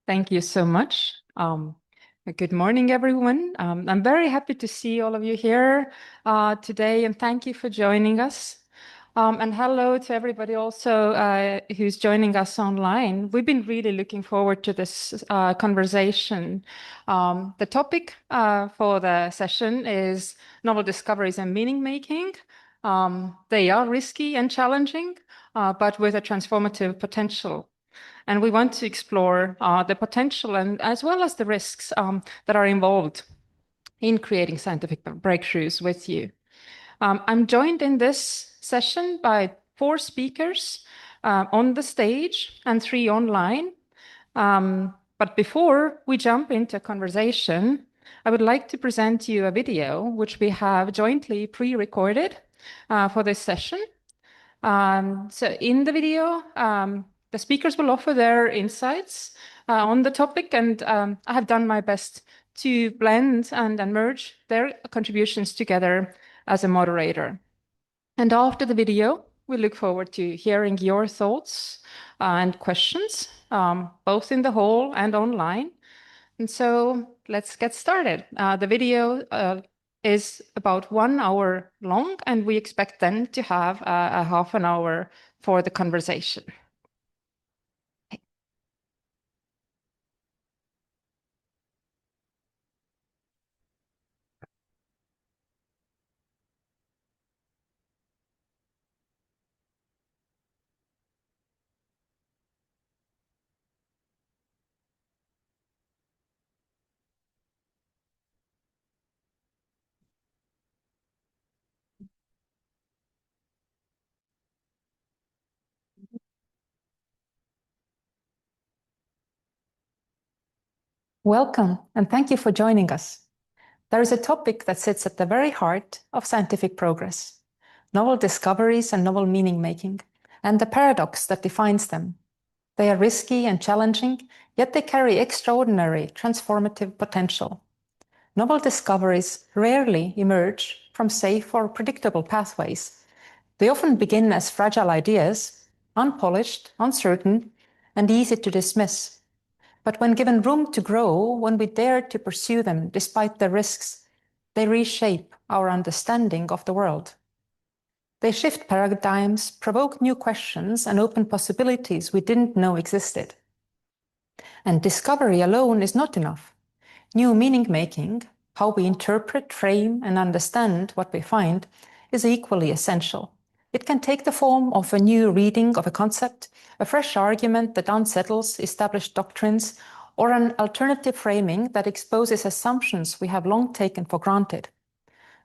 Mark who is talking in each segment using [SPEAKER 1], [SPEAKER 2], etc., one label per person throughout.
[SPEAKER 1] Thank you so much. Good morning, everyone. I'm very happy to see all of you here today, and thank you for joining us. And hello to everybody also who's joining us online. We've been really looking forward to this conversation. The topic for the session is novel discoveries and meaning making. They are risky and challenging, but with a transformative potential. And we want to explore the potential and as well as the risks that are involved in creating scientific breakthroughs with you. I'm joined in this session by 4 speakers on the stage and 3 online. But before we jump into conversation, I would like to present you a video which we have jointly pre-recorded for this session. So in the video, the speakers will offer their insights on the topic, and I have done my best to blend and merge their contributions together as a moderator. And after the video, we look forward to hearing your thoughts and questions, both in the hall and online. And so let's get started. The video is about 1 hour long, and we expect then to have a half an hour for the conversation. Welcome, and thank you for joining us. There is a topic that sits at the very heart of scientific progress: novel discoveries and novel meaning making, and the paradox that defines them. They are risky and challenging, yet they carry extraordinary transformative potential. Novel discoveries rarely emerge from safe or predictable pathways. They often begin as fragile ideas, unpolished, uncertain, and easy to dismiss. But when given room to grow, when we dare to pursue them despite the risks, they reshape our understanding of the world. They shift paradigms, provoke new questions, and open possibilities we didn't know existed. And discovery alone is not enough. New meaning-making, how we interpret, frame, and understand what we find, is equally essential. It can take the form of a new reading of a concept, a fresh argument that unsettles established doctrines, or an alternative framing that exposes assumptions we have long taken for granted.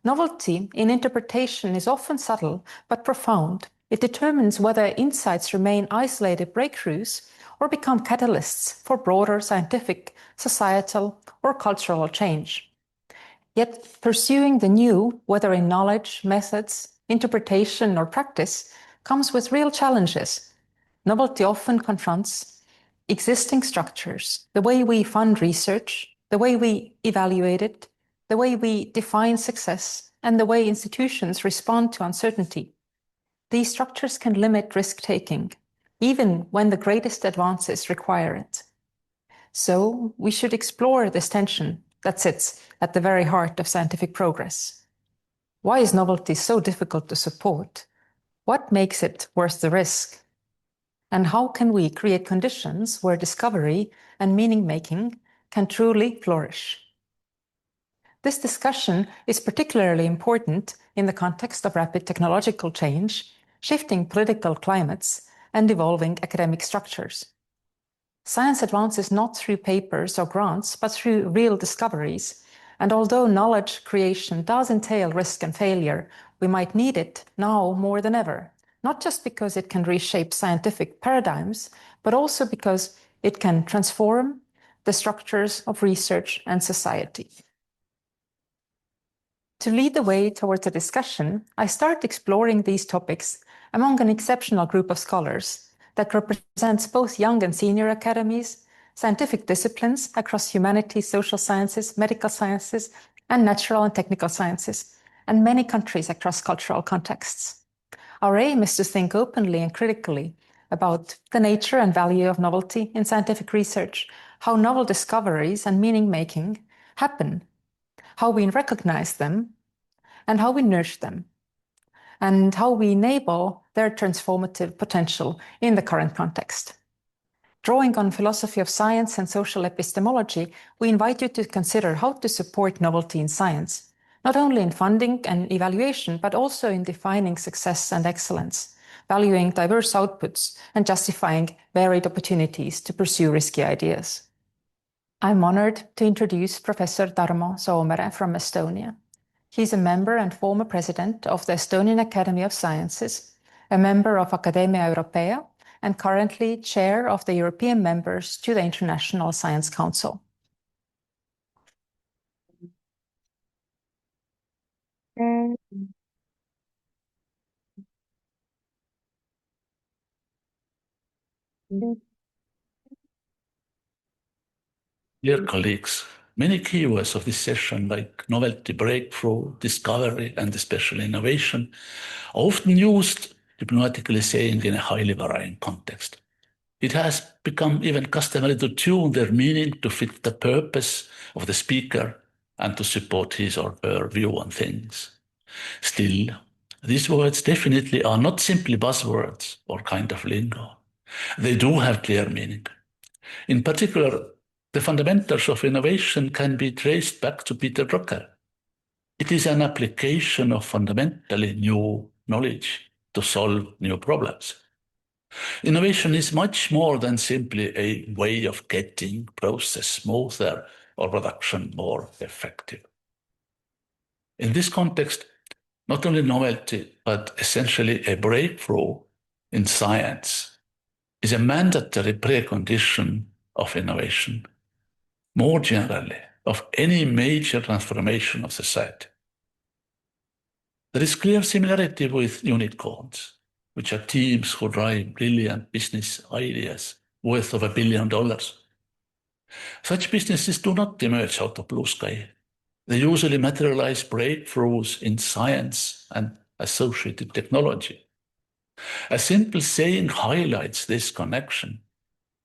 [SPEAKER 1] Novelty in interpretation is often subtle but profound. It determines whether insights remain isolated breakthroughs or become catalysts for broader scientific, societal, or cultural change. Yet pursuing the new, whether in knowledge, methods, interpretation, or practice, comes with real challenges. Novelty often confronts existing structures, the way we fund research, the way we evaluate it, the way we define success, and the way institutions respond to uncertainty. These structures can limit risk-taking, even when the greatest advances require it. So we should explore this tension that sits at the very heart of scientific progress. Why is novelty so difficult to support? What makes it worth the risk? And how can we create conditions where discovery and meaning-making can truly flourish? This discussion is particularly important in the context of rapid technological change, shifting political climates, and evolving academic structures. Science advances not through papers or grants, but through real discoveries. And although knowledge creation does entail risk and failure, we might need it now more than ever, not just because it can reshape scientific paradigms, but also because it can transform the structures of research and society. To lead the way towards a discussion, I start exploring these topics among an exceptional group of scholars that represents both young and senior academies, scientific disciplines across humanities, social sciences, medical sciences, and natural and technical sciences, and many countries across cultural contexts. Our aim is to think openly and critically about the nature and value of novelty in scientific research, how novel discoveries and meaning-making happen, how we recognize them, and how we nurture them, and how we enable their transformative potential in the current context. Drawing on philosophy of science and social epistemology, we invite you to consider how to support novelty in science, not only in funding and evaluation, but also in defining success and excellence, valuing diverse outputs, and justifying varied opportunities to pursue risky ideas. I'm honored to introduce Professor Tarmo Soomere from Estonia. He's a member and former president of the Estonian Academy of Sciences, a member of Academia Europaea, and currently chair of the European members to the International Science Council.
[SPEAKER 2] Dear colleagues, many keywords of this session, like novelty, breakthrough, discovery, and especially innovation, are often used, hypnotically saying, in a highly varying context. It has become even customary to tune their meaning to fit the purpose of the speaker and to support his or her view on things. Still, these words definitely are not simply buzzwords or kind of lingo. They do have clear meaning. In particular, the fundamentals of innovation can be traced back to Peter Drucker. It is an application of fundamentally new knowledge to solve new problems. Innovation is much more than simply a way of getting process smoother or production more effective. In this context, not only novelty, but essentially a breakthrough in science is a mandatory precondition of innovation, more generally, of any major transformation of society. There is clear similarity with unicorns, which are teams who drive brilliant business ideas worth of $1 billion. Such businesses do not emerge out of blue sky. They usually materialize breakthroughs in science and associated technology. A simple saying highlights this connection.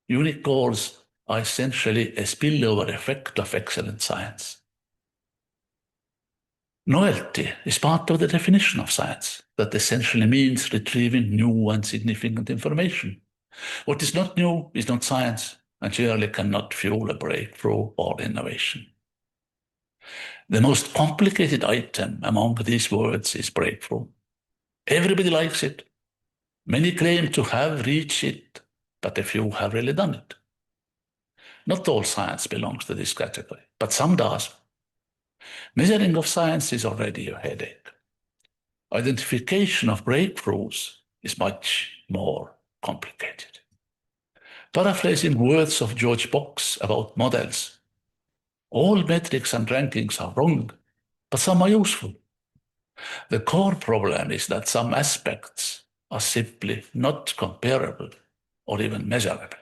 [SPEAKER 2] Unicorns are essentially a spillover effect of excellent science. Novelty is part of the definition of science. That essentially means retrieving new and significant information. What is not new is not science, and generally cannot fuel a breakthrough or innovation. The most complicated item among these words is breakthrough. Everybody likes it. Many claim to have reached it, but a few have really done it. Not all science belongs to this category, but some does. Measuring of science is already a headache. Identification of breakthroughs is much more complicated. Paraphrasing words of George Box about models, all metrics and rankings are wrong, but some are useful. The core problem is that some aspects are simply not comparable or even measurable.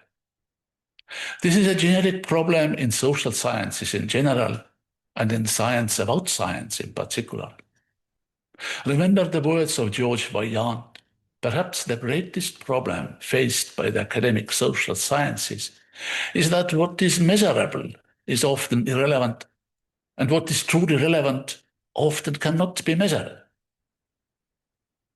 [SPEAKER 2] This is a generic problem in social sciences in general and in science about science in particular. Remember the words of George Vaillant. Perhaps the greatest problem faced by the academic social sciences is that what is measurable is often irrelevant, and what is truly relevant often cannot be measured.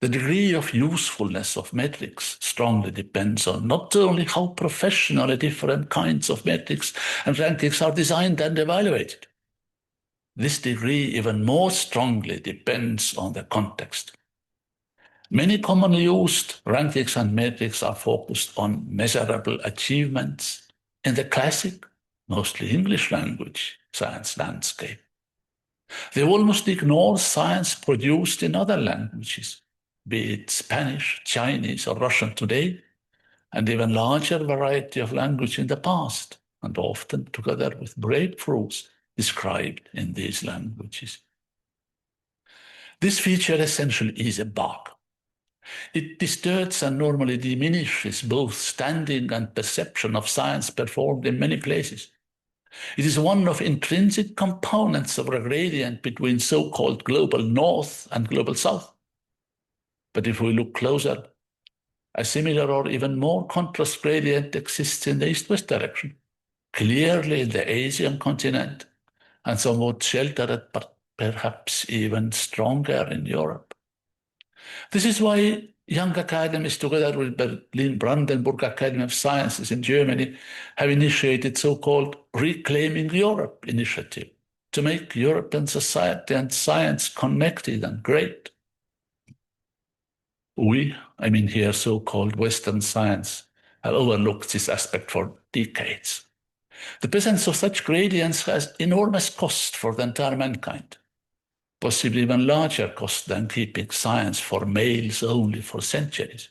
[SPEAKER 2] The degree of usefulness of metrics strongly depends on not only how professionally different kinds of metrics and rankings are designed and evaluated. This degree even more strongly depends on the context. Many commonly used rankings and metrics are focused on measurable achievements in the classic, mostly English language science landscape. They almost ignore science produced in other languages, be it Spanish, Chinese, or Russian today, and even larger variety of language in the past, and often together with breakthroughs described in these languages. This feature essentially is a bug. It distorts and normally diminishes both standing and perception of science performed in many places. It is one of intrinsic components of a gradient between so-called global north and global south. But if we look closer, a similar or even more contrast gradient exists in the east-west direction. clearly in the Asian continent, and somewhat sheltered, but perhaps even stronger in Europe. This is why young academies, together with Berlin-Brandenburg Academy of Sciences in Germany, have initiated so-called Reclaiming Europe initiative to make European society and science connected and great. We, I mean here so-called Western science, have overlooked this aspect for decades. The presence of such gradients has enormous cost for the entire mankind, possibly even larger cost than keeping science for males only for centuries.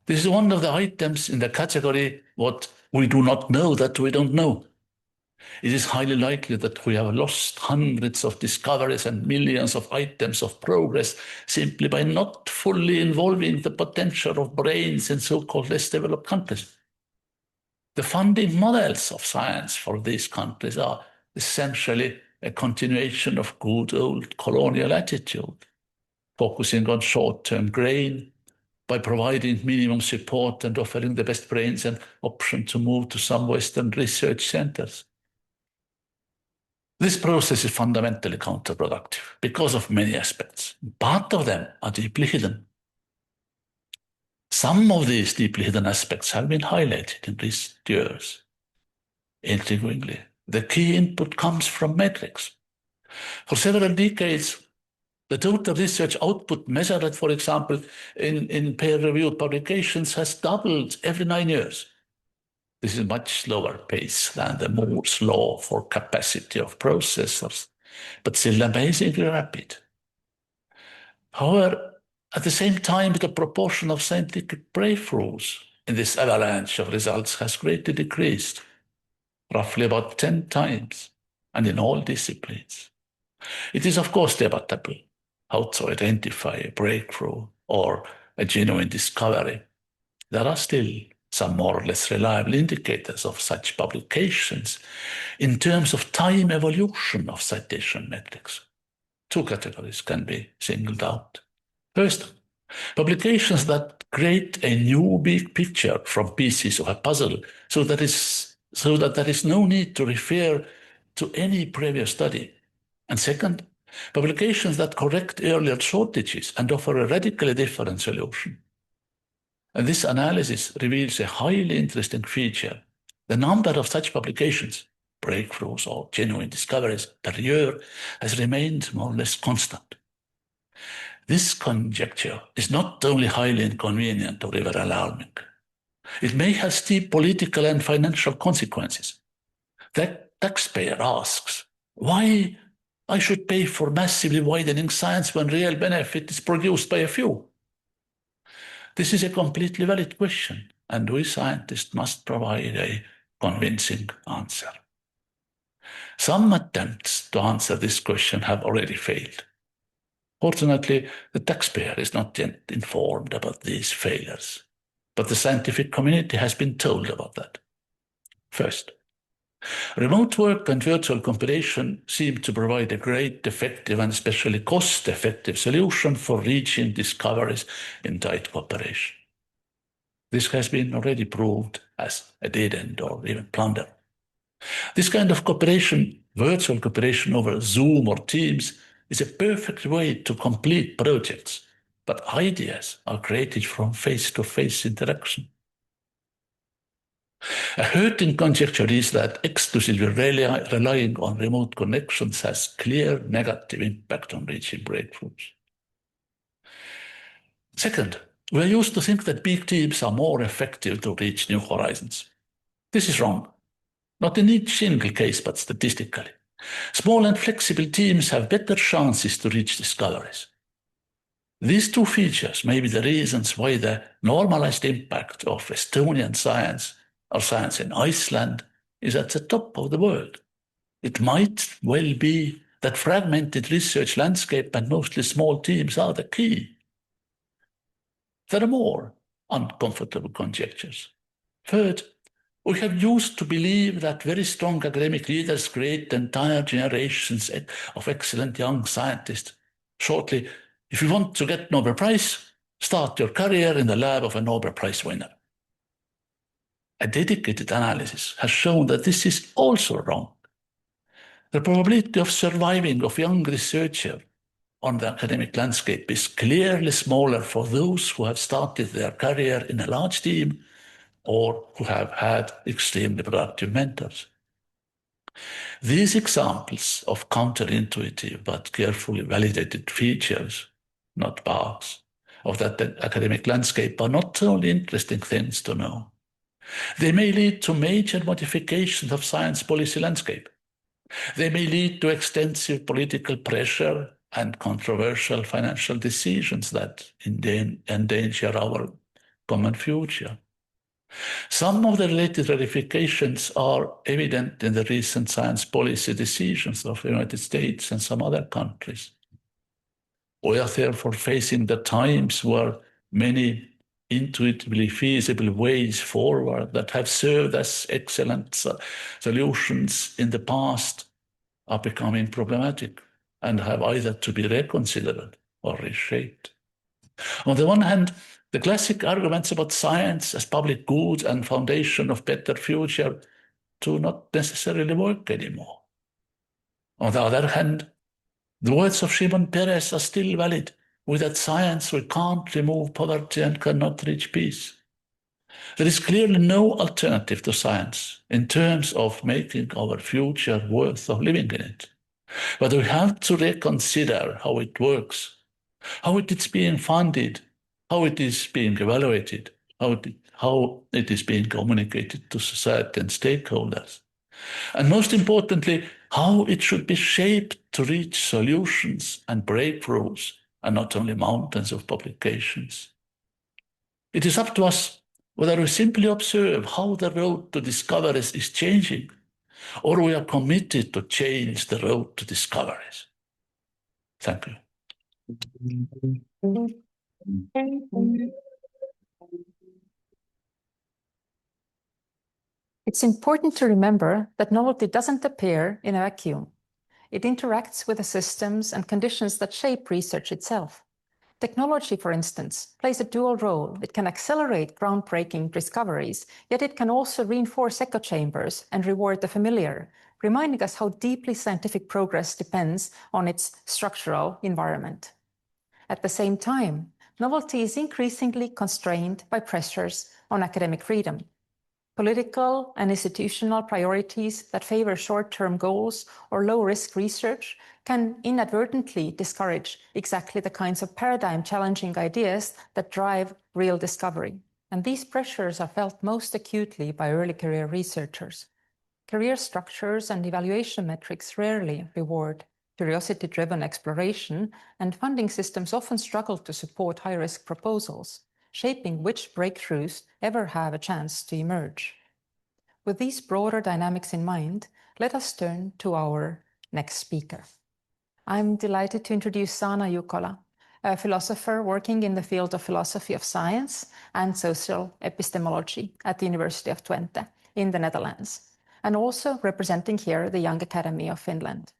[SPEAKER 2] This is one of the items in the category what we do not know that we don't know. It is highly likely that we have lost hundreds of discoveries and millions of items of progress simply by not fully involving the potential of brains in so-called less developed countries. The funding models of science for these countries are essentially a continuation of good old colonial attitude, focusing on short-term gain by providing minimum support and offering the best brains an option to move to some Western research centers. This process is fundamentally counterproductive because of many aspects. Part of them are deeply hidden. Some of these deeply hidden aspects have been highlighted in recent years. Intriguingly, the key input comes from metrics. For several decades, the total research output measured, for example, in peer-reviewed publications has doubled every 9 years. This is a much slower pace than the Moore's law for capacity of processors, but still amazingly rapid. However, at the same time, the proportion of scientific breakthroughs in this avalanche of results has greatly decreased, roughly about 10 times, and in all disciplines. It is, of course, debatable how to identify a breakthrough or a genuine discovery. There are still some more or less reliable indicators of such publications in terms of time evolution of citation metrics. Two categories can be singled out. First, publications that create a new big picture from pieces of a puzzle so that there is no need to refer to any previous study. And second, publications that correct earlier shortages and offer a radically different solution. And this analysis reveals a highly interesting feature. The number of such publications, breakthroughs or genuine discoveries per year, has remained more or less constant. This conjecture is not only highly inconvenient or even alarming. It may have steep political and financial consequences. The taxpayer asks, why I should pay for massively widening science when real benefit is produced by a few? This is a completely valid question, and we scientists must provide a convincing answer. Some attempts to answer this question have already failed. Fortunately, the taxpayer is not yet informed about these failures, but the scientific community has been told about that. First, remote work and virtual compilation seem to provide a great, effective, and especially cost-effective solution for reaching discoveries in tight cooperation. This has been already proved as a dead end or even blunder. This kind of cooperation, virtual cooperation over Zoom or Teams, is a perfect way to complete projects, but ideas are created from face-to-face interaction. A hurting conjecture is that exclusively relying on remote connections has clear negative impact on reaching breakthroughs. Second, we are used to think that big teams are more effective to reach new horizons. This is wrong, not in each single case, but statistically. Small and flexible teams have better chances to reach discoveries. These two features may be the reasons why the normalized impact of Estonian science or science in Iceland is at the top of the world. It might well be that fragmented research landscape and mostly small teams are the key. There are more uncomfortable conjectures. Third, we have used to believe that very strong academic leaders create entire generations of excellent young scientists. Shortly, if you want to get Nobel Prize, start your career in the lab of a Nobel Prize winner. A dedicated analysis has shown that this is also wrong. The probability of surviving of young researcher on the academic landscape is clearly smaller for those who have started their career in a large team or who have had extremely productive mentors. These examples of counterintuitive but carefully validated features, not bugs, of that academic landscape are not only interesting things to know. They may lead to major modifications of science policy landscape. They may lead to extensive political pressure and controversial financial decisions that endanger our common future. Some of the related ramifications are evident in the recent science policy decisions of the United States and some other countries. We are therefore facing the times where many intuitively feasible ways forward that have served as excellent solutions in the past are becoming problematic and have either to be reconsidered or reshaped. On the one hand, the classic arguments about science as public good and foundation of better future do not necessarily work anymore. On the other hand, the words of Shimon Peres are still valid. Without science, we can't remove poverty and cannot reach peace. There is clearly no alternative to science in terms of making our future worth of living in it. But we have to reconsider how it works, how it is being funded, how it is being evaluated, how it is being communicated to society and stakeholders. And most importantly, how it should be shaped to reach solutions and breakthroughs and not only mountains of publications. It is up to us whether we simply observe how the road to discoveries is changing, or we are committed to change the road to discoveries. Thank you.
[SPEAKER 1] It's important to remember that novelty doesn't appear in a vacuum. It interacts with the systems and conditions that shape research itself. Technology, for instance, plays a dual role. It can accelerate groundbreaking discoveries, yet it can also reinforce echo chambers and reward the familiar, reminding us how deeply scientific progress depends on its structural environment. At the same time, novelty is increasingly constrained by pressures on academic freedom. Political and institutional priorities that favor short-term goals or low-risk research can inadvertently discourage exactly the kinds of paradigm-challenging ideas that drive real discovery. And these pressures are felt most acutely by early career researchers. Career structures and evaluation metrics rarely reward curiosity-driven exploration, and funding systems often struggle to support high-risk proposals, shaping which breakthroughs ever have a chance to emerge. With these broader dynamics in mind, let us turn to our next speaker. I'm delighted to introduce Sanna Jukola, a philosopher working in the field of philosophy of science and social epistemology at the University of Twente in the Netherlands, and also representing here the Young Academy of Finland.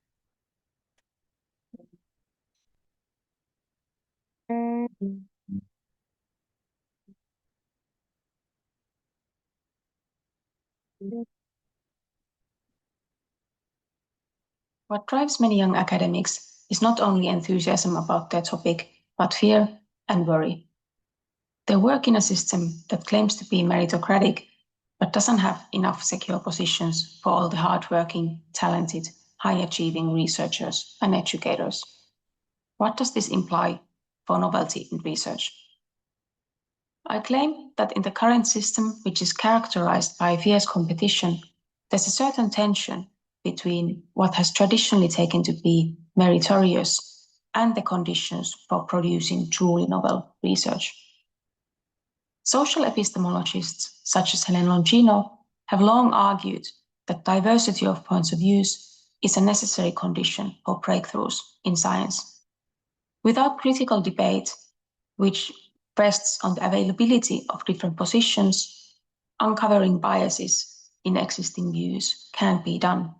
[SPEAKER 3] What drives many young academics is not only enthusiasm about their topic, but fear and worry. They work in a system that claims to be meritocratic, but doesn't have enough secure positions for all the hardworking, talented, high-achieving researchers and educators. What does this imply for novelty in research? I claim that in the current system, which is characterized by fierce competition, there's a certain tension between what has traditionally taken to be meritorious and the conditions for producing truly novel research. Social epistemologists such as Helen Longino have long argued that diversity of points of view is a necessary condition for breakthroughs in science. Without critical debate, which rests on the availability of different positions, uncovering biases in existing views can't be done.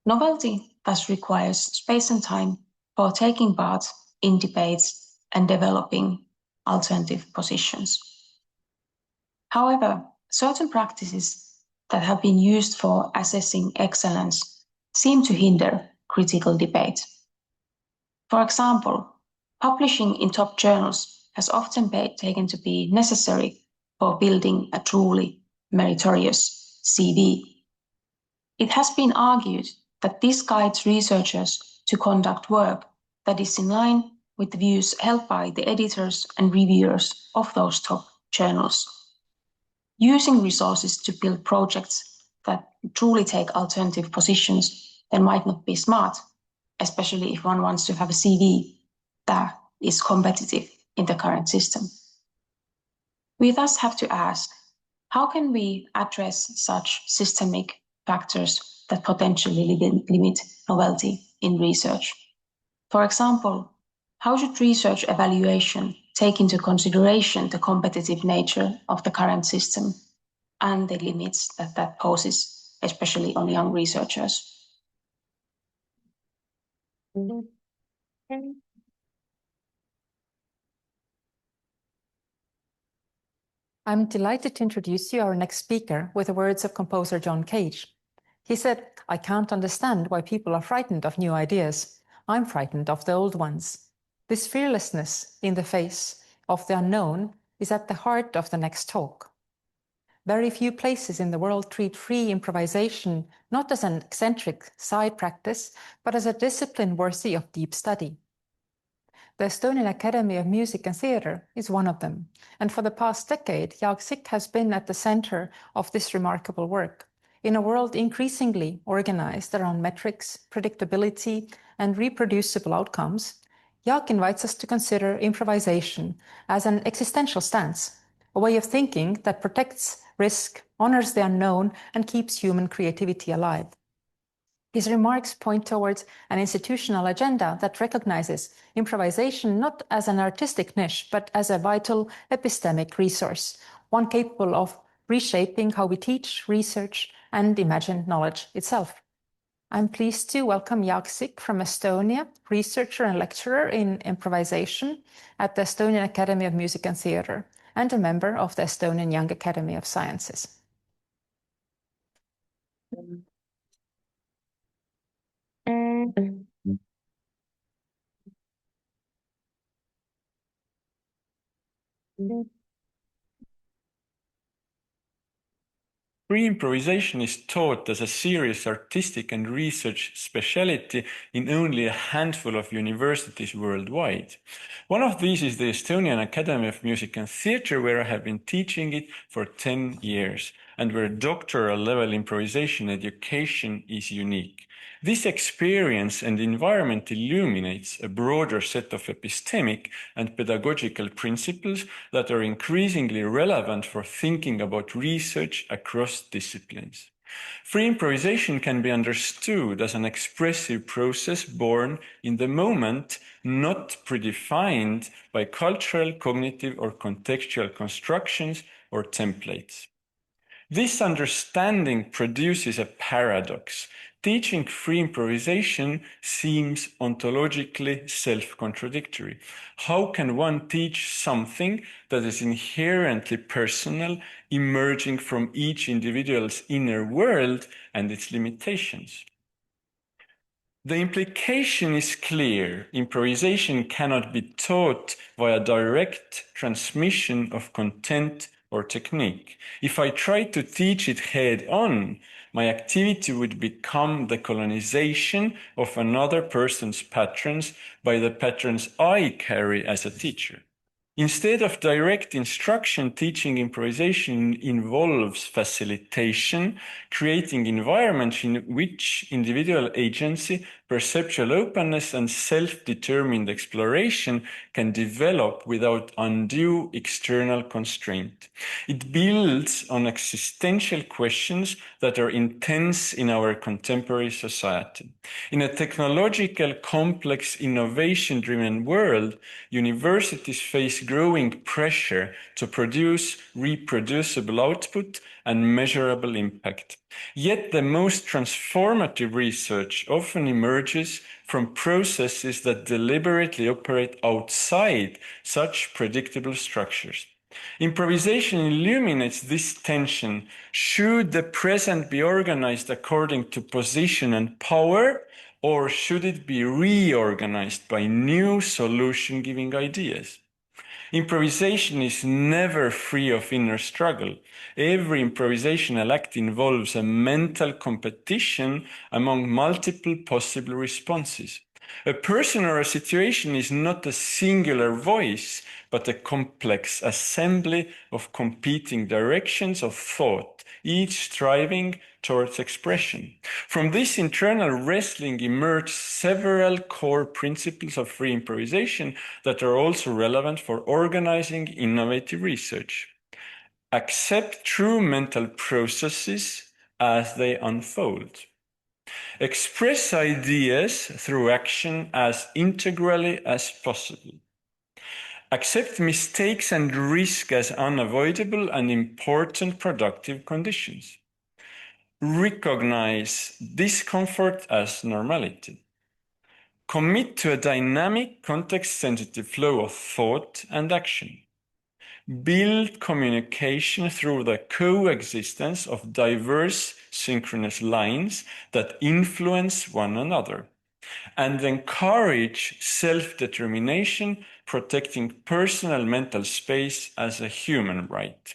[SPEAKER 3] Novelty thus requires space and time for taking part in debates and developing alternative positions. However, certain practices that have been used for assessing excellence seem to hinder critical debate. For example, publishing in top journals has often been taken to be necessary for building a truly meritorious CV. It has been argued that this guides researchers to conduct work that is in line with the views held by the editors and reviewers of those top journals. Using resources to build projects that truly take alternative positions then might not be smart, especially if one wants to have a CV that is competitive in the current system. We thus have to ask, how can we address such systemic factors that potentially limit novelty in research? For example, how should research evaluation take into consideration the competitive nature of the current system and the limits that that poses, especially on young researchers?
[SPEAKER 1] I'm delighted to introduce you our next speaker with the words of composer John Cage. He said, "I can't understand why people are frightened of new ideas. I'm frightened of the old ones." This fearlessness in the face of the unknown is at the heart of the next talk. Very few places in the world treat free improvisation not as an eccentric side practice, but as a discipline worthy of deep study. The Estonian Academy of Music and Theatre is one of them, and for the past decade, Jaak has been at the center of this remarkable work. In a world increasingly organized around metrics, predictability, and reproducible outcomes, Jaak invites us to consider improvisation as an existential stance, a way of thinking that protects risk, honors the unknown, and keeps human creativity alive. His remarks point towards an institutional agenda that recognizes improvisation not as an artistic niche, but as a vital epistemic resource, one capable of reshaping how we teach, research, and imagine knowledge itself. I'm pleased to welcome Jaak from Estonia, researcher and lecturer in improvisation at the Estonian Academy of Music and Theatre, and a member of the Estonian Young Academy of Sciences.
[SPEAKER 4] Free improvisation is taught as a serious artistic and research specialty in only a handful of universities worldwide. One of these is the Estonian Academy of Music and Theatre, where I have been teaching it for 10 years, and where doctoral level improvisation education is unique. This experience and environment illuminates a broader set of epistemic and pedagogical principles that are increasingly relevant for thinking about research across disciplines. Free improvisation can be understood as an expressive process born in the moment, not predefined by cultural, cognitive, or contextual constructions or templates. This understanding produces a paradox. Teaching free improvisation seems ontologically self-contradictory. How can one teach something that is inherently personal, emerging from each individual's inner world and its limitations? The implication is clear. Improvisation cannot be taught via direct transmission of content or technique. If I try to teach it head on, my activity would become the colonization of another person's patterns by the patterns I carry as a teacher. Instead of direct instruction, teaching improvisation involves facilitation, creating environments in which individual agency, perceptual openness, and self-determined exploration can develop without undue external constraint. It builds on existential questions that are intense in our contemporary society. In a technological, complex, innovation-driven world, universities face growing pressure to produce reproducible output and measurable impact. Yet the most transformative research often emerges from processes that deliberately operate outside such predictable structures. Improvisation illuminates this tension. Should the present be organized according to position and power, or should it be reorganized by new solution-giving ideas? Improvisation is never free of inner struggle. Every improvisational act involves a mental competition among multiple possible responses. A person or a situation is not a singular voice, but a complex assembly of competing directions of thought, each striving towards expression. From this internal wrestling emerge several core principles of free improvisation that are also relevant for organizing innovative research. Accept true mental processes as they unfold. Express ideas through action as integrally as possible. Accept mistakes and risk as unavoidable and important productive conditions. Recognize discomfort as normality. Commit to a dynamic, context-sensitive flow of thought and action. Build communication through the coexistence of diverse synchronous lines that influence one another. And encourage self-determination, protecting personal mental space as a human right.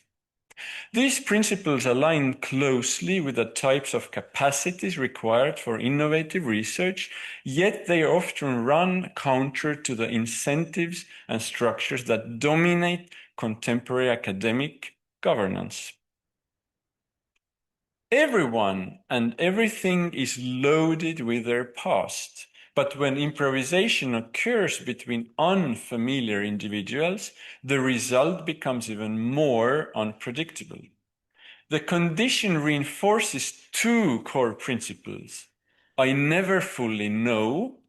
[SPEAKER 4] These principles align closely with the types of capacities required for innovative research, yet they often run counter to the incentives and structures that dominate contemporary academic governance. Everyone and everything is loaded with their past. But when improvisation occurs between unfamiliar individuals, the result becomes even more unpredictable. The condition reinforces two core principles. I never fully know,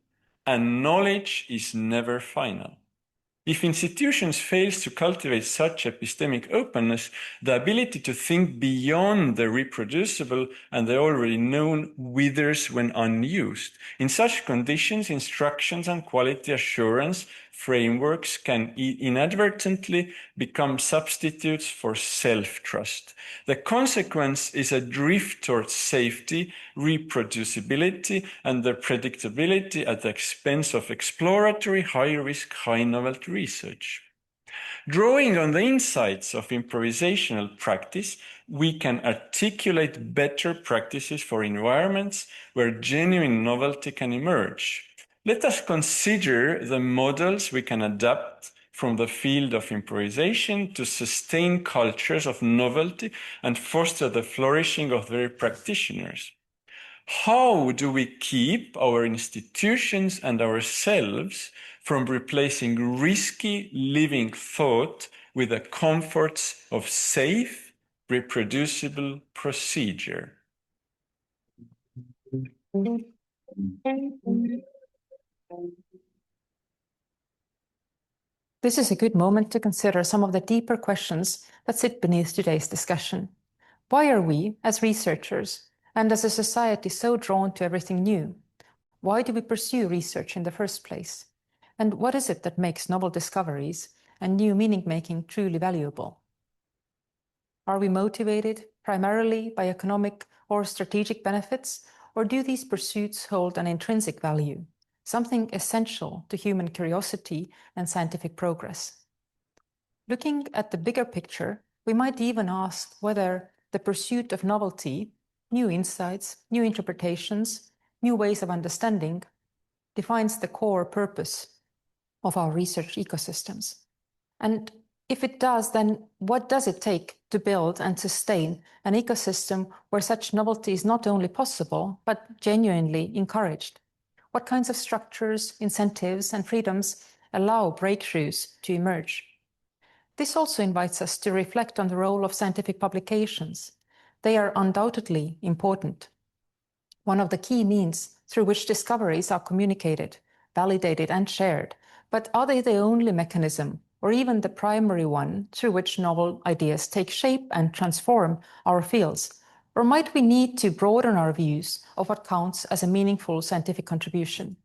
[SPEAKER 4] and knowledge is never final. If institutions fail to cultivate such epistemic openness, the ability to think beyond the reproducible and the already known withers when unused. In such conditions, instructions and quality assurance frameworks can inadvertently become substitutes for self-trust. The consequence is a drift towards safety, reproducibility, and the predictability at the expense of exploratory, high-risk, high-novelty research. Drawing on the insights of improvisational practice, we can articulate better practices for environments where genuine novelty can emerge. Let us consider the models we can adapt from the field of improvisation to sustain cultures of novelty and foster the flourishing of their practitioners. How do we keep our institutions and ourselves from replacing risky living thought with the comforts of safe, reproducible procedure?
[SPEAKER 1] This is a good moment to consider some of the deeper questions that sit beneath today's discussion. Why are we, as researchers, and as a society, so drawn to everything new? Why do we pursue research in the first place? And what is it that makes novel discoveries and new meaning-making truly valuable? Are we motivated primarily by economic or strategic benefits, or do these pursuits hold an intrinsic value, something essential to human curiosity and scientific progress? Looking at the bigger picture, we might even ask whether the pursuit of novelty, new insights, new interpretations, new ways of understanding, defines the core purpose of our research ecosystems. And if it does, then what does it take to build and sustain an ecosystem where such novelty is not only possible, but genuinely encouraged? What kinds of structures, incentives, and freedoms allow breakthroughs to emerge? This also invites us to reflect on the role of scientific publications. They are undoubtedly important. One of the key means through which discoveries are communicated, validated, and shared. But are they the only mechanism, or even the primary one, through which novel ideas take shape and transform our fields? Or might we need to broaden our views of what counts as a meaningful scientific contribution?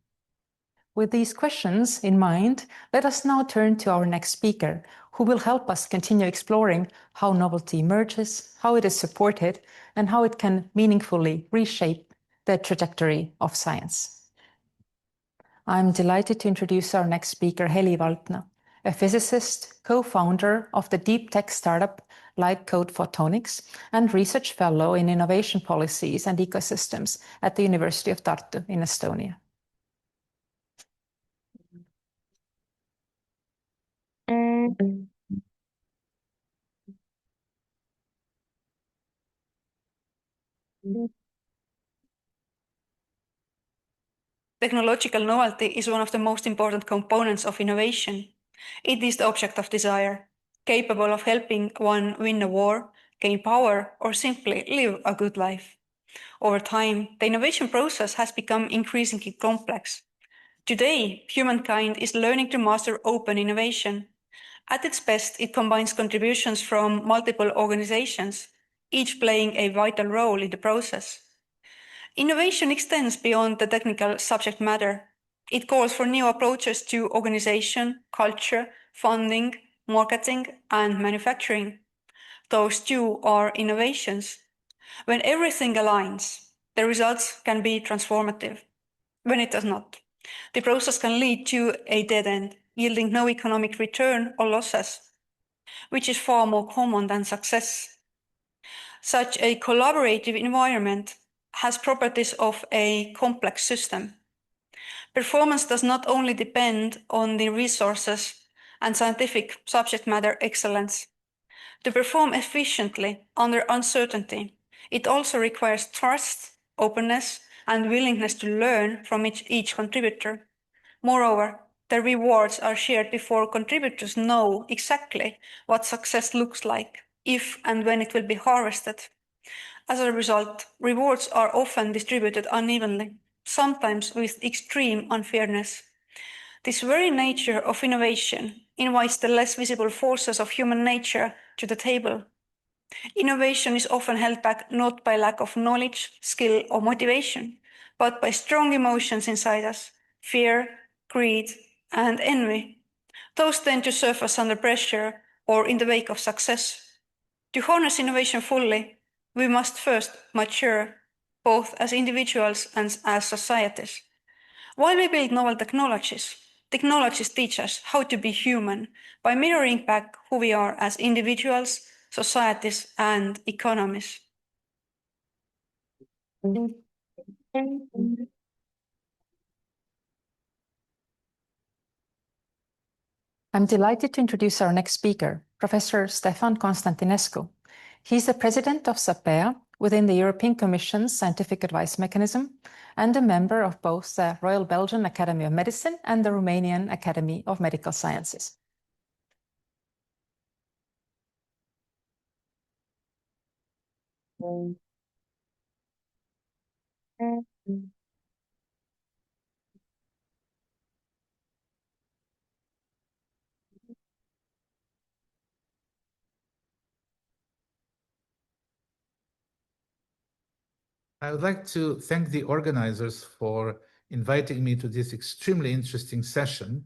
[SPEAKER 1] With these questions in mind, let us now turn to our next speaker, who will help us continue exploring how novelty emerges, how it is supported, and how it can meaningfully reshape the trajectory of science. I'm delighted to introduce our next speaker, Heli Valtna, a physicist, co-founder of the deep tech startup Light Code Photonics and research fellow in innovation policies and ecosystems at the University of Tartu in Estonia.
[SPEAKER 5] Technological novelty is one of the most important components of innovation. It is the object of desire, capable of helping one win a war, gain power, or simply live a good life. Over time, the innovation process has become increasingly complex. Today, humankind is learning to master open innovation. At its best, it combines contributions from multiple organizations, each playing a vital role in the process. Innovation extends beyond the technical subject matter. It calls for new approaches to organization, culture, funding, marketing, and manufacturing. Those two are innovations. When everything aligns, the results can be transformative. When it does not, the process can lead to a dead end, yielding no economic return or losses, which is far more common than success. Such a collaborative environment has properties of a complex system. Performance does not only depend on the resources and scientific subject matter excellence. To perform efficiently under uncertainty, it also requires trust, openness, and willingness to learn from each contributor. Moreover, the rewards are shared before contributors know exactly what success looks like, if and when it will be harvested. As a result, rewards are often distributed unevenly, sometimes with extreme unfairness. This very nature of innovation invites the less visible forces of human nature to the table. Innovation is often held back not by lack of knowledge, skill, or motivation, but by strong emotions inside us: fear, greed, and envy. Those tend to surface under pressure or in the wake of success. To harness innovation fully, we must first mature, both as individuals and as societies. While we build novel technologies, technologies teach us how to be human by mirroring back who we are as individuals, societies, and economies.
[SPEAKER 1] I'm delighted to introduce our next speaker, Professor Stefan Constantinescu. He's the president of SAPEA within the European Commission's scientific advice mechanism and a member of both the Royal Belgian Academy of Medicine and the Romanian Academy of Medical Sciences.
[SPEAKER 6] I would like to thank the organizers for inviting me to this extremely interesting session.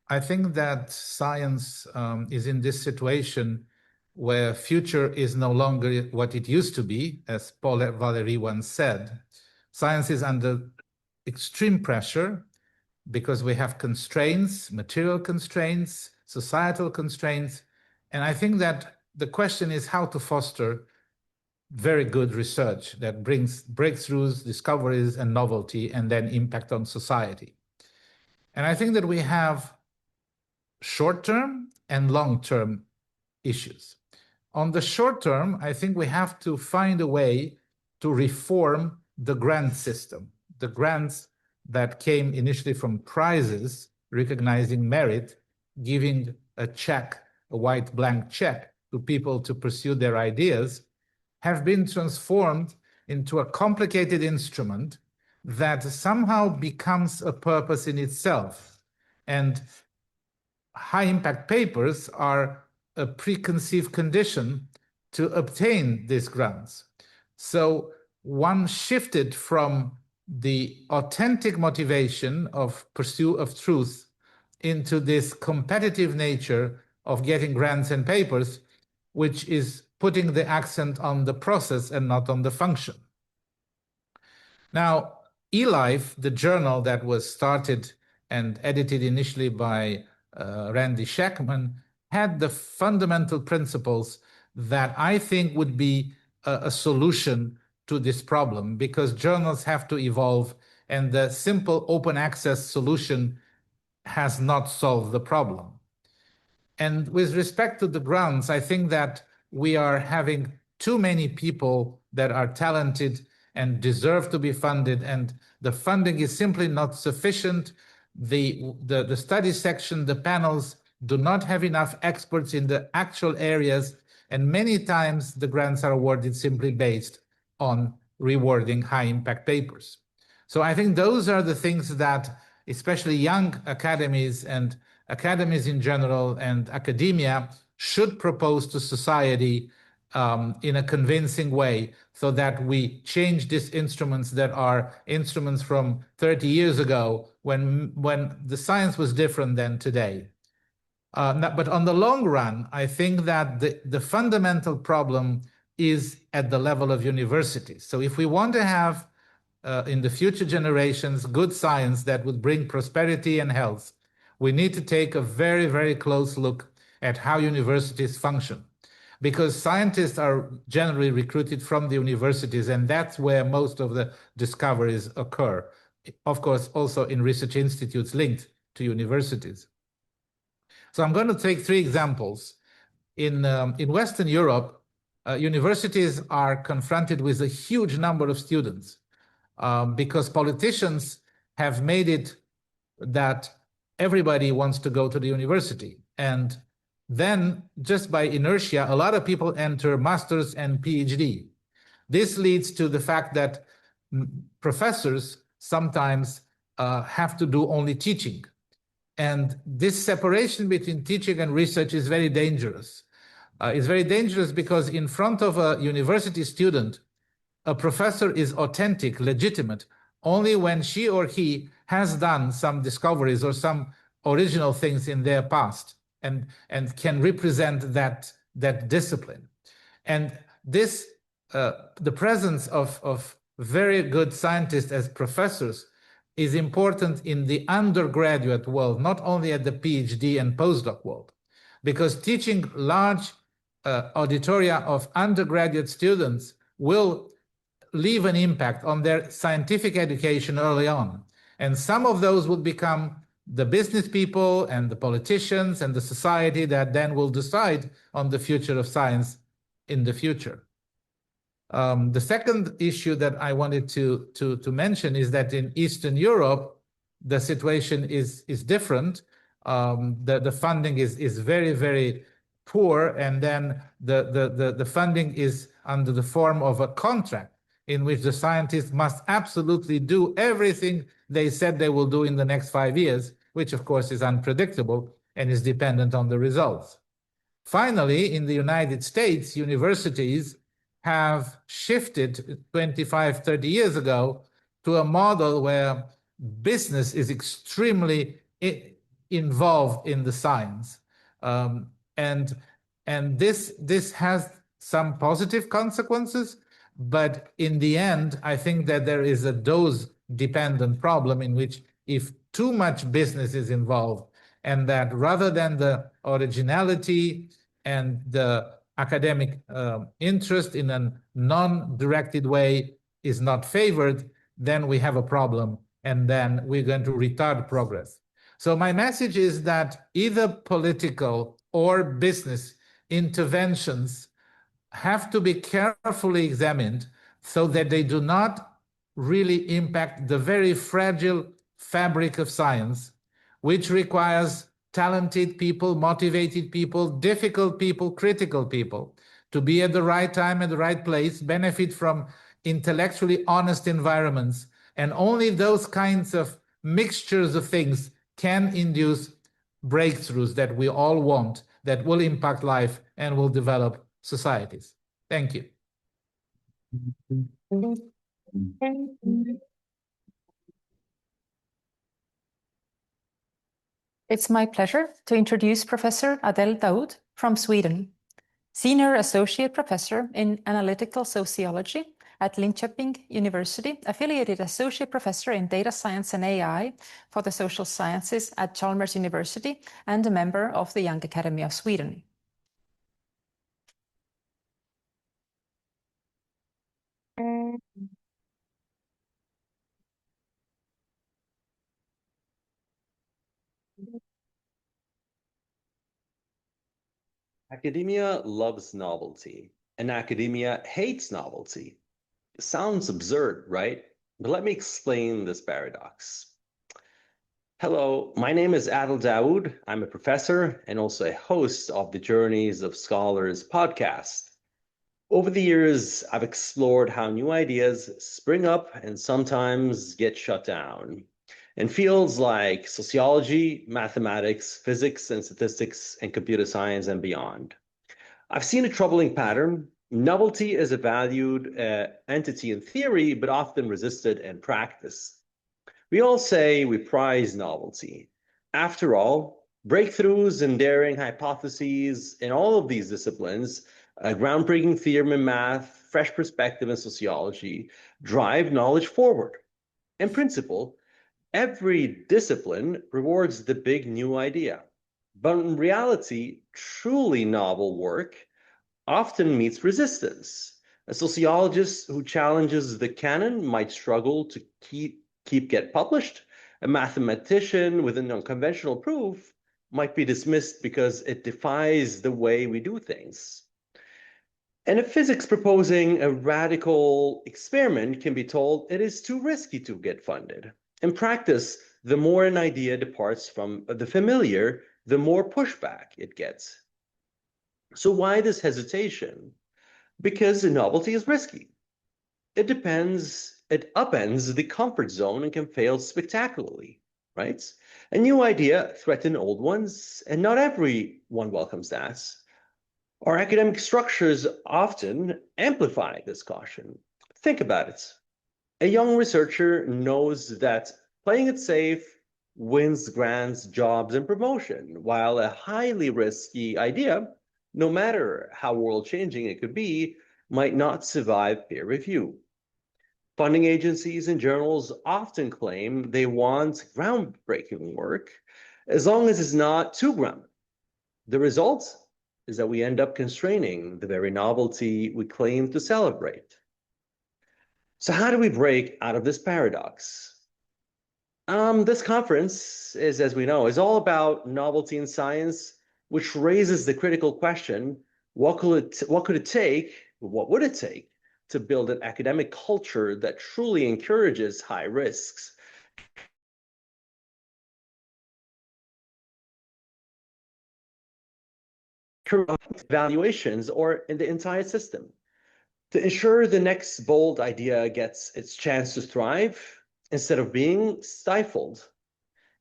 [SPEAKER 6] I think that science is in this situation where future is no longer what it used to be, as Paul Valéry once said. Science is under extreme pressure because we have constraints, material constraints, societal constraints, and I think that the question is how to foster very good research that brings breakthroughs, discoveries, and novelty, and then impact on society. And I think that we have short-term and long-term issues. On the short term, I think we have to find a way to reform the grant system. The grants that came initially from prizes, recognizing merit, giving a check, a white blank check to people to pursue their ideas, have been transformed into a complicated instrument that somehow becomes a purpose in itself. And high-impact papers are a preconceived condition to obtain these grants. So one shifted from the authentic motivation of pursuit of truth into this competitive nature of getting grants and papers, which is putting the accent on the process and not on the function. Now, eLife, the journal that was started and edited initially by Randy Shackman, had the fundamental principles that I think would be a solution to this problem, because journals have to evolve, and the simple open access solution has not solved the problem. And with respect to the grants, I think that we are having too many people that are talented and deserve to be funded, and the funding is simply not sufficient. The study section, the panels, do not have enough experts in the actual areas, and many times the grants are awarded simply based on rewarding high-impact papers. So I think those are the things that especially young academies and academies in general and academia should propose to society in a convincing way, so that we change these instruments that are instruments from 30 years ago when the science was different than today. But on the long run, I think that the fundamental problem is at the level of universities. So if we want to have in the future generations good science that would bring prosperity and health, we need to take a very, very close look at how universities function, because scientists are generally recruited from the universities, and that's where most of the discoveries occur. Of course, also in research institutes linked to universities. So I'm going to take 3 examples. In Western Europe, universities are confronted with a huge number of students because politicians have made it that everybody wants to go to the university. And then just by inertia, a lot of people enter master's and PhD. This leads to the fact that professors sometimes have to do only teaching. And this separation between teaching and research is very dangerous. It's very dangerous because in front of a university student, a professor is authentic, legitimate, only when she or he has done some discoveries or some original things in their past and can represent that discipline. And this, the presence of very good scientists as professors is important in the undergraduate world, not only at the PhD and postdoc world, because teaching large auditoria of undergraduate students will leave an impact on their scientific education early on. And some of those will become the business people and the politicians and the society that then will decide on the future of science in the future. The second issue that I wanted to mention is that in Eastern Europe, the situation is different. The funding is very, very poor, and then the funding is under the form of a contract in which the scientists must absolutely do everything they said they will do in the next 5 years, which of course is unpredictable and is dependent on the results. Finally, in the United States, universities have shifted 25, 30 years ago to a model where business is extremely involved in the science. And this has some positive consequences, but in the end, I think that there is a dose-dependent problem in which if too much business is involved, and that rather than the originality and the academic interest in a non-directed way is not favored, then we have a problem, and then we're going to retard progress. So my message is that either political or business interventions have to be carefully examined so that they do not really impact the very fragile fabric of science, which requires talented people, motivated people, difficult people, critical people to be at the right time at the right place, benefit from intellectually honest environments, and only those kinds of mixtures of things can induce breakthroughs that we all want, that will impact life and will develop societies. Thank you.
[SPEAKER 1] It's my pleasure to introduce Professor Adel Daoud from Sweden, Senior Associate Professor in Analytical Sociology at Linköping University, Affiliated Associate Professor in Data Science and AI for the Social Sciences at Chalmers University, and a member of the Young Academy of Sweden.
[SPEAKER 7] Academia loves novelty, and academia hates novelty. Sounds absurd, right? But let me explain this paradox. Hello, my name is Adel Daoud. I'm a professor and also a host of the Journeys of Scholars podcast. Over the years, I've explored how new ideas spring up and sometimes get shut down. In fields like sociology, mathematics, physics and statistics, and computer science and beyond. I've seen a troubling pattern. Novelty is a valued entity in theory, but often resisted in practice. We all say we prize novelty. After all, breakthroughs and daring hypotheses in all of these disciplines, a groundbreaking theorem in math, fresh perspective in sociology, drive knowledge forward. In principle, every discipline rewards the big new idea. But in reality, truly novel work often meets resistance. A sociologist who challenges the canon might struggle to get published. A mathematician with an unconventional proof might be dismissed because it defies the way we do things. And a physics proposing a radical experiment can be told it is too risky to get funded. In practice, the more an idea departs from the familiar, the more pushback it gets. So why this hesitation? Because the novelty is risky. It upends the comfort zone and can fail spectacularly, right? A new idea threatens old ones, and not everyone welcomes that. Our academic structures often amplify this caution. Think about it. A young researcher knows that playing it safe wins grants, jobs, and promotion, while a highly risky idea, no matter how world-changing it could be, might not survive peer review. Funding agencies and journals often claim they want groundbreaking work, as long as it's not too groundbreaking. The result is that we end up constraining the very novelty we claim to celebrate. So how do we break out of this paradox? This conference is, as we know, is all about novelty in science, which raises the critical question, what would it take to build an academic culture that truly encourages high risks? Evaluations or in the entire system to ensure the next bold idea gets its chance to thrive instead of being stifled?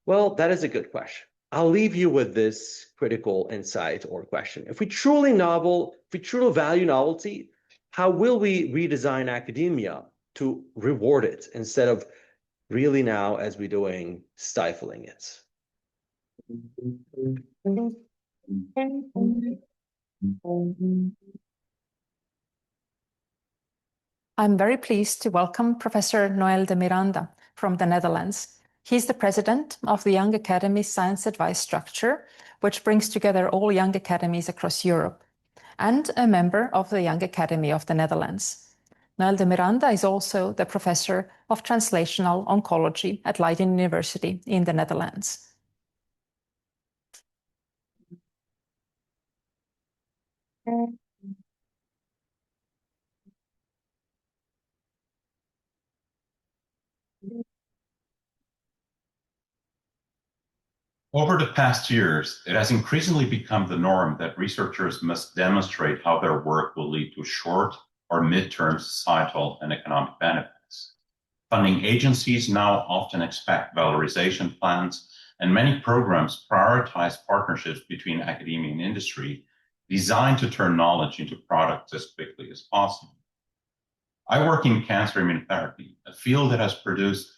[SPEAKER 7] Well, that is a good question. I'll leave you with this critical insight or question. If we truly value novelty, how will we redesign academia to reward it instead of really now, as we're doing, stifling it?
[SPEAKER 1] I'm very pleased to welcome Professor Noël de Miranda from the Netherlands. He's the president of the Young Academy Science Advice Structure, which brings together all young academies across Europe, and a member of the Young Academy of the Netherlands. Noël de Miranda is also the professor of translational oncology at Leiden University in the Netherlands.
[SPEAKER 8] Over the past years, it has increasingly become the norm that researchers must demonstrate how their work will lead to short or mid-term societal and economic benefits. Funding agencies now often expect valorization plans, and many programs prioritize partnerships between academia and industry designed to turn knowledge into products as quickly as possible. I work in cancer immunotherapy, a field that has produced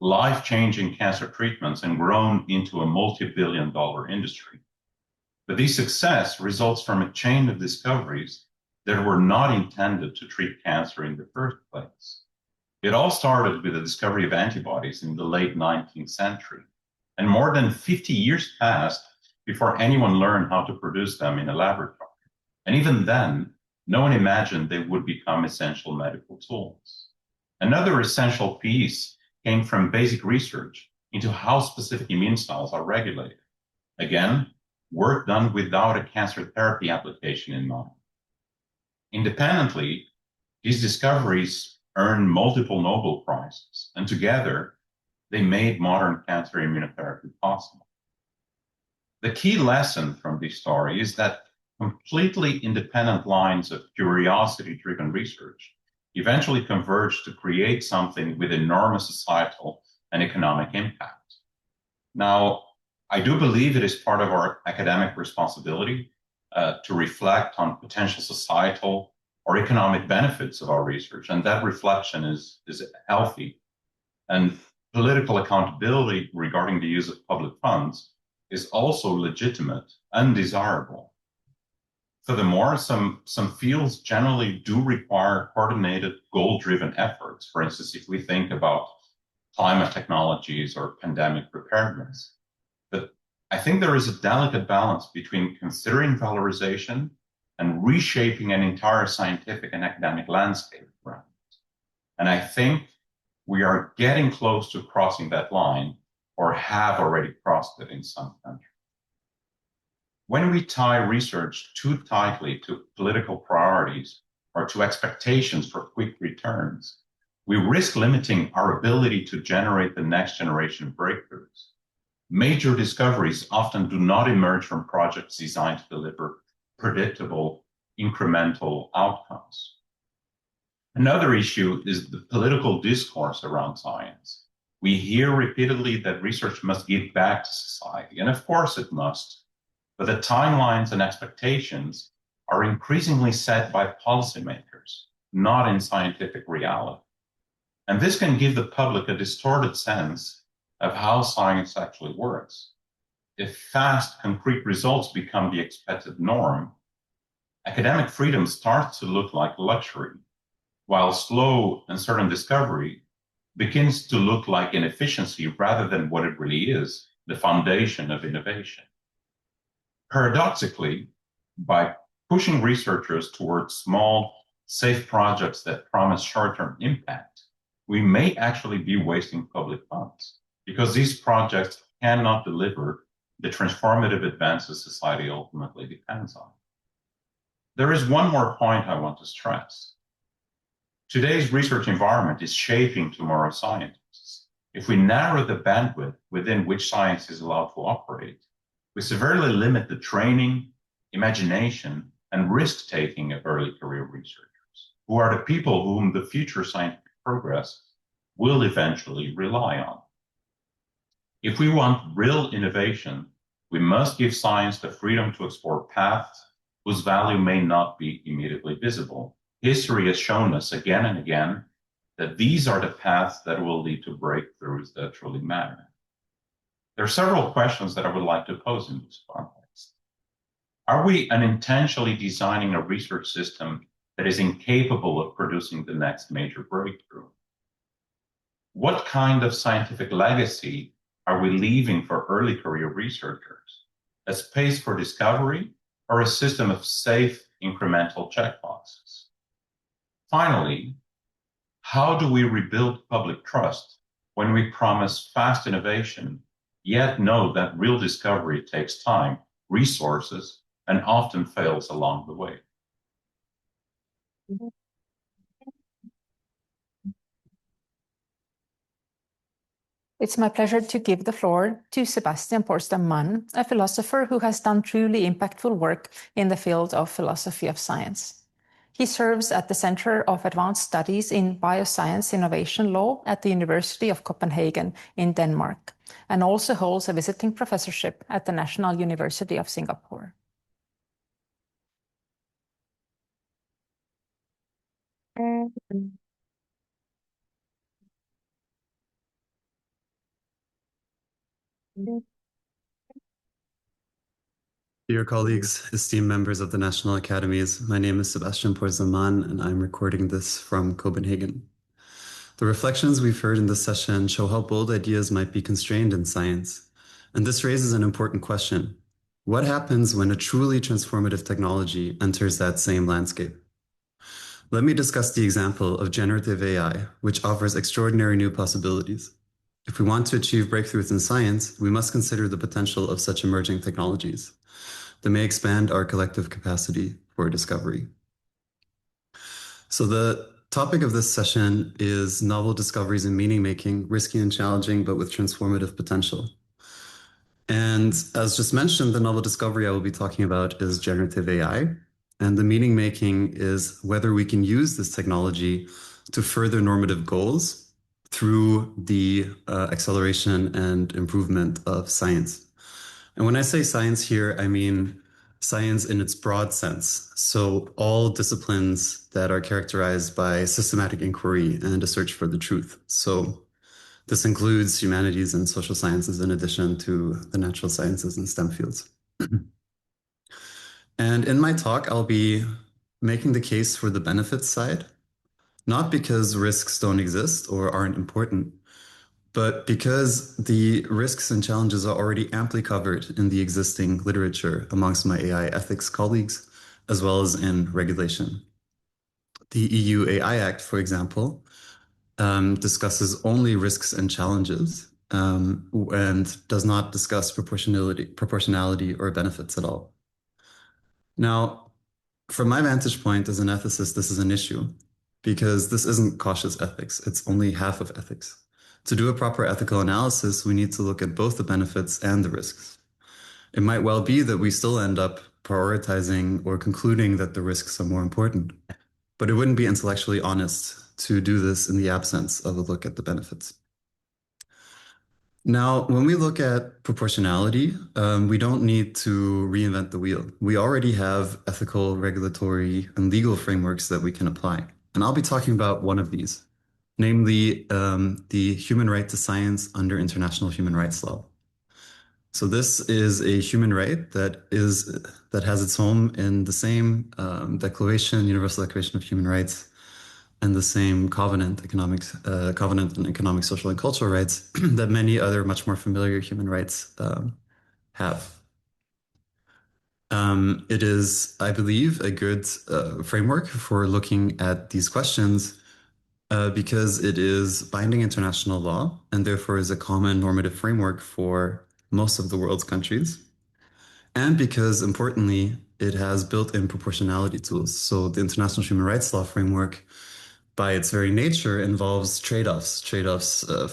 [SPEAKER 8] life-changing cancer treatments and grown into a multi-billion-dollar industry. But this success results from a chain of discoveries that were not intended to treat cancer in the first place. It all started with the discovery of antibodies in the late 19th century, and more than 50 years passed before anyone learned how to produce them in a laboratory. And even then, no one imagined they would become essential medical tools. Another essential piece came from basic research into how specific immune cells are regulated. Again, work done without a cancer therapy application in mind. Independently, these discoveries earned multiple Nobel Prizes, and together, they made modern cancer immunotherapy possible. The key lesson from this story is that completely independent lines of curiosity-driven research eventually converge to create something with enormous societal and economic impact. Now, I do believe it is part of our academic responsibility to reflect on potential societal or economic benefits of our research, and that reflection is healthy. And political accountability regarding the use of public funds is also legitimate and desirable. Furthermore, some fields generally do require coordinated, goal-driven efforts. For instance, if we think about climate technologies or pandemic preparedness. But I think there is a delicate balance between considering valorization and reshaping an entire scientific and academic landscape around it. And I think we are getting close to crossing that line, or have already crossed it in some countries. When we tie research too tightly to political priorities or to expectations for quick returns, we risk limiting our ability to generate the next generation of breakthroughs. Major discoveries often do not emerge from projects designed to deliver predictable, incremental outcomes. Another issue is the political discourse around science. We hear repeatedly that research must give back to society, and of course it must. But the timelines and expectations are increasingly set by policymakers, not in scientific reality. And this can give the public a distorted sense of how science actually works. If fast, concrete results become the expected norm, academic freedom starts to look like luxury, while slow, uncertain discovery begins to look like inefficiency rather than what it really is, the foundation of innovation. Paradoxically, by pushing researchers towards small, safe projects that promise short-term impact, we may actually be wasting public funds because these projects cannot deliver the transformative advances society ultimately depends on. There is one more point I want to stress. Today's research environment is shaping tomorrow's scientists. If we narrow the bandwidth within which science is allowed to operate, we severely limit the training, imagination, and risk-taking of early career researchers, who are the people whom the future scientific progress will eventually rely on. If we want real innovation, we must give science the freedom to explore paths whose value may not be immediately visible. History has shown us again and again that these are the paths that will lead to breakthroughs that truly matter. There are several questions that I would like to pose in this context. Are we unintentionally designing a research system that is incapable of producing the next major breakthrough? What kind of scientific legacy are we leaving for early career researchers? A space for discovery or a system of safe incremental checkboxes? Finally, how do we rebuild public trust when we promise fast innovation, yet know that real discovery takes time, resources, and often fails along the way?
[SPEAKER 1] It's my pleasure to give the floor to Sebastian Porsdam-Mann, a philosopher who has done truly impactful work in the field of philosophy of science. He serves at the Center of Advanced Studies in Bioscience Innovation Law at the University of Copenhagen in Denmark, and also holds a visiting professorship at the National University of Singapore.
[SPEAKER 9] Dear colleagues, esteemed members of the National Academies, my name is Sebastian Porzaman, and I'm recording this from Copenhagen. The reflections we've heard in this session show how bold ideas might be constrained in science. And this raises an important question. What happens when a truly transformative technology enters that same landscape? Let me discuss the example of generative AI, which offers extraordinary new possibilities. If we want to achieve breakthroughs in science, we must consider the potential of such emerging technologies that may expand our collective capacity for discovery. So the topic of this session is novel discoveries in meaning making, risky and challenging, but with transformative potential. And as just mentioned, the novel discovery I will be talking about is generative AI. And the meaning making is whether we can use this technology to further normative goals through the acceleration and improvement of science. And when I say science here, I mean science in its broad sense. So all disciplines that are characterized by systematic inquiry and a search for the truth. So this includes humanities and social sciences in addition to the natural sciences and STEM fields. And in my talk, I'll be making the case for the benefits side, not because risks don't exist or aren't important, but because the risks and challenges are already amply covered in the existing literature amongst my AI ethics colleagues, as well as in regulation. The EU AI Act, for example, discusses only risks and challenges and does not discuss proportionality or benefits at all. Now, from my vantage point as an ethicist, this is an issue because this isn't cautious ethics. It's only half of ethics. To do a proper ethical analysis, we need to look at both the benefits and the risks. It might well be that we still end up prioritizing or concluding that the risks are more important, but it wouldn't be intellectually honest to do this in the absence of a look at the benefits. Now, when we look at proportionality, we don't need to reinvent the wheel. We already have ethical, regulatory, and legal frameworks that we can apply. And I'll be talking about one of these, namely the human right to science under international human rights law. So this is a human right that has its home in the same Universal Declaration of Human Rights, and the same covenant and economic, social, and cultural rights that many other much more familiar human rights have. It is, I believe, a good framework for looking at these questions because it is binding international law and therefore is a common normative framework for most of the world's countries. And because, importantly, it has built-in proportionality tools. So the international human rights law framework, by its very nature, involves trade-offs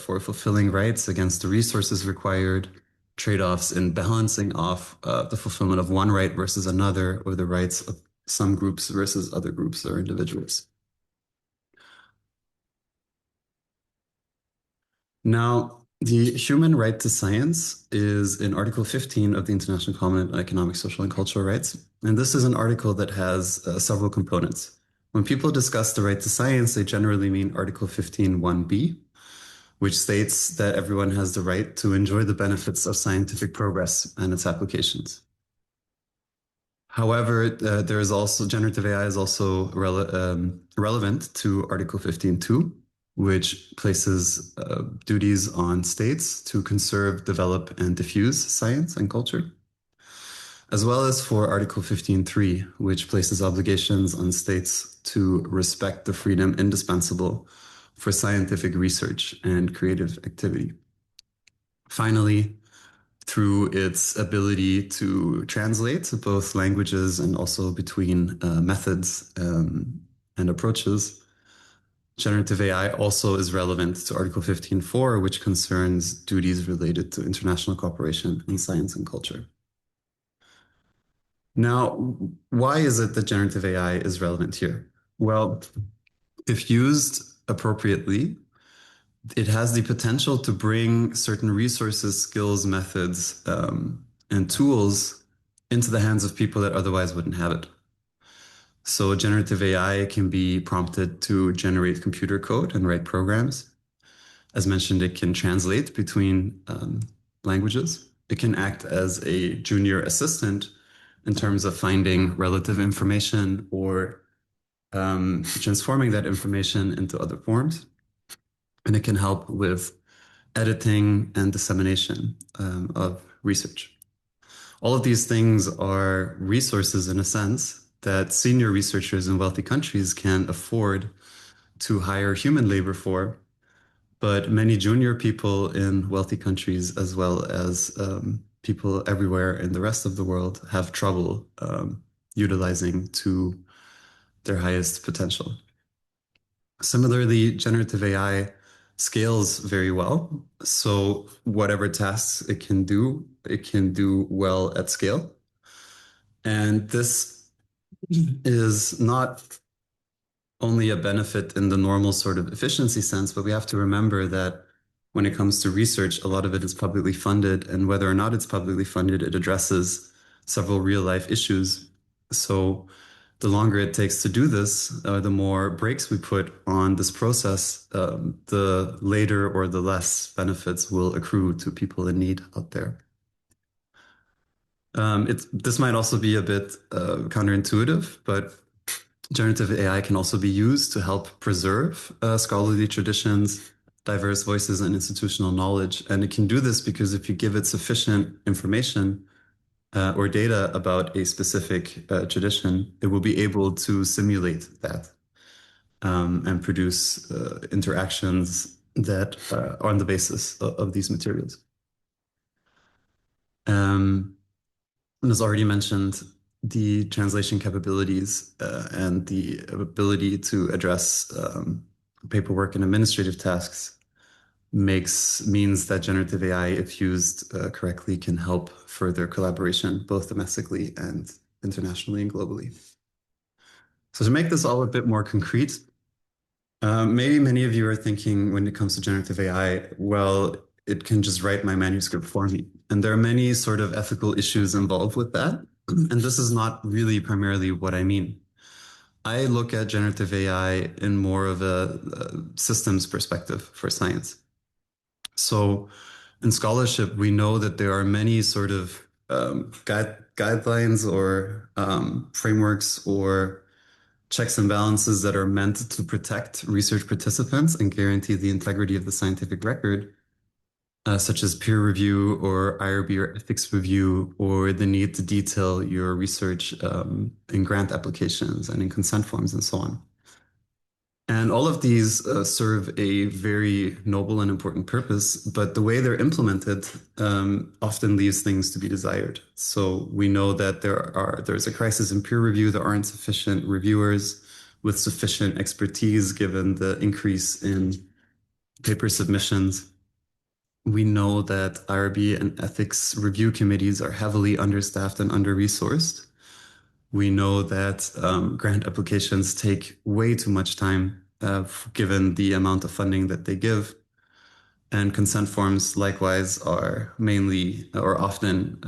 [SPEAKER 9] for fulfilling rights against the resources required, trade-offs in balancing off the fulfillment of one right versus another, or the rights of some groups versus other groups or individuals. Now, the human right to science is in Article 15 of the International Covenant on Economic, Social, and Cultural Rights. And this is an article that has several components. When people discuss the right to science, they generally mean Article 15(1)(b), which states that everyone has the right to enjoy the benefits of scientific progress and its applications. However, there is also generative AI is also relevant to Article 15(2), which places duties on states to conserve, develop, and diffuse science and culture, as well as for Article 15(3), which places obligations on states to respect the freedom indispensable for scientific research and creative activity. Finally, through its ability to translate both languages and also between methods and approaches, generative AI also is relevant to Article 15(4), which concerns duties related to international cooperation in science and culture. Now, why is it that generative AI is relevant here? Well, if used appropriately, it has the potential to bring certain resources, skills, methods, and tools into the hands of people that otherwise wouldn't have it. So generative AI can be prompted to generate computer code and write programs. As mentioned, it can translate between languages. It can act as a junior assistant in terms of finding relative information or transforming that information into other forms. And it can help with editing and dissemination of research. All of these things are resources, in a sense, that senior researchers in wealthy countries can afford to hire human labor for, but many junior people in wealthy countries, as well as people everywhere in the rest of the world, have trouble utilizing to their highest potential. Similarly, generative AI scales very well. So whatever tasks it can do well at scale. And this is not only a benefit in the normal sort of efficiency sense, but we have to remember that when it comes to research, a lot of it is publicly funded, and whether or not it's publicly funded, it addresses several real life issues. So the longer it takes to do this, the more brakes we put on this process, the later or the less benefits will accrue to people in need out there. This might also be a bit counterintuitive, but generative AI can also be used to help preserve scholarly traditions, diverse voices, and institutional knowledge. And it can do this because if you give it sufficient information or data about a specific tradition, it will be able to simulate that and produce interactions that are on the basis of these materials. And as already mentioned, the translation capabilities and the ability to address paperwork and administrative tasks means that generative AI, if used correctly, can help further collaboration, both domestically and internationally and globally. So to make this all a bit more concrete, maybe many of you are thinking when it comes to generative AI, well, it can just write my manuscript for me. And there are many sort of ethical issues involved with that. And this is not really primarily what I mean. I look at generative AI in more of a systems perspective for science. So in scholarship, we know that there are many sort of guidelines or frameworks or checks and balances that are meant to protect research participants and guarantee the integrity of the scientific record, such as peer review or IRB or ethics review, or the need to detail your research in grant applications and in consent forms and so on. And all of these serve a very noble and important purpose, but the way they're implemented often leaves things to be desired. So we know that there's a crisis in peer review. There aren't sufficient reviewers with sufficient expertise given the increase in paper submissions. We know that IRB and ethics review committees are heavily understaffed and under-resourced. We know that grant applications take way too much time given the amount of funding that they give. And consent forms likewise are mainly or often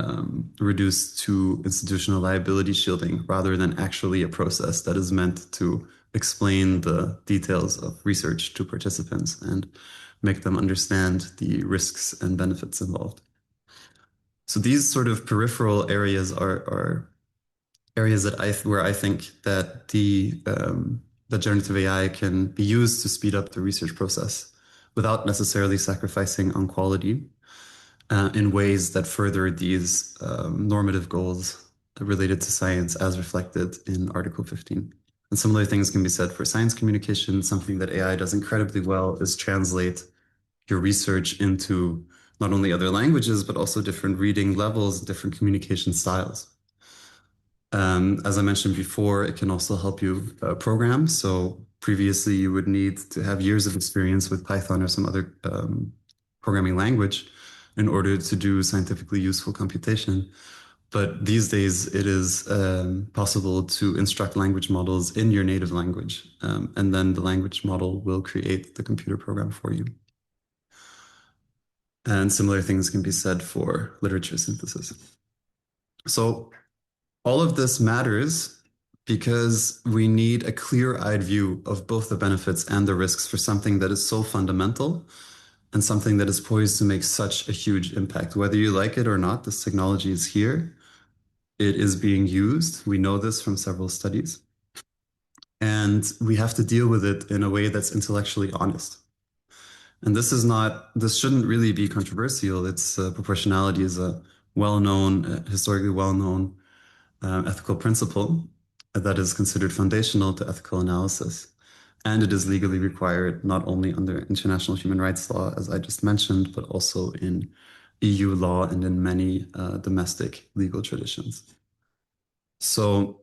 [SPEAKER 9] reduced to institutional liability shielding rather than actually a process that is meant to explain the details of research to participants and make them understand the risks and benefits involved. So these sort of peripheral areas are areas that where I think that the generative AI can be used to speed up the research process without necessarily sacrificing on quality in ways that further these normative goals related to science as reflected in Article 15. And similar things can be said for science communication. Something that AI does incredibly well is translate your research into not only other languages, but also different reading levels, different communication styles. As I mentioned before, it can also help you program. So previously you would need to have years of experience with Python or some other programming language in order to do scientifically useful computation. But these days it is possible to instruct language models in your native language. And then the language model will create the computer program for you. And similar things can be said for literature synthesis. So all of this matters because we need a clear-eyed view of both the benefits and the risks for something that is so fundamental and something that is poised to make such a huge impact. Whether you like it or not, this technology is here. It is being used. We know this from several studies. And we have to deal with it in a way that's intellectually honest. And this shouldn't really be controversial. It's proportionality is a historically well-known ethical principle that is considered foundational to ethical analysis. And it is legally required not only under international human rights law, as I just mentioned, but also in EU law and in many domestic legal traditions. So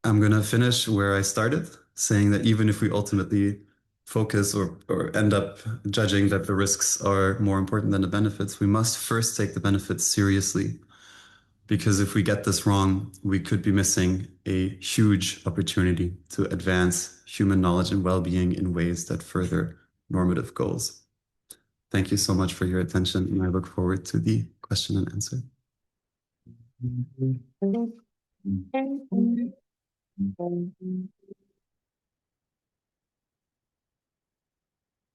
[SPEAKER 9] I'm going to finish where I started, saying that even if we ultimately focus or end up judging that the risks are more important than the benefits, we must first take the benefits seriously. Because if we get this wrong, we could be missing a huge opportunity to advance human knowledge and well-being in ways that further normative goals. Thank you so much for your attention, and I look forward to the question and answer.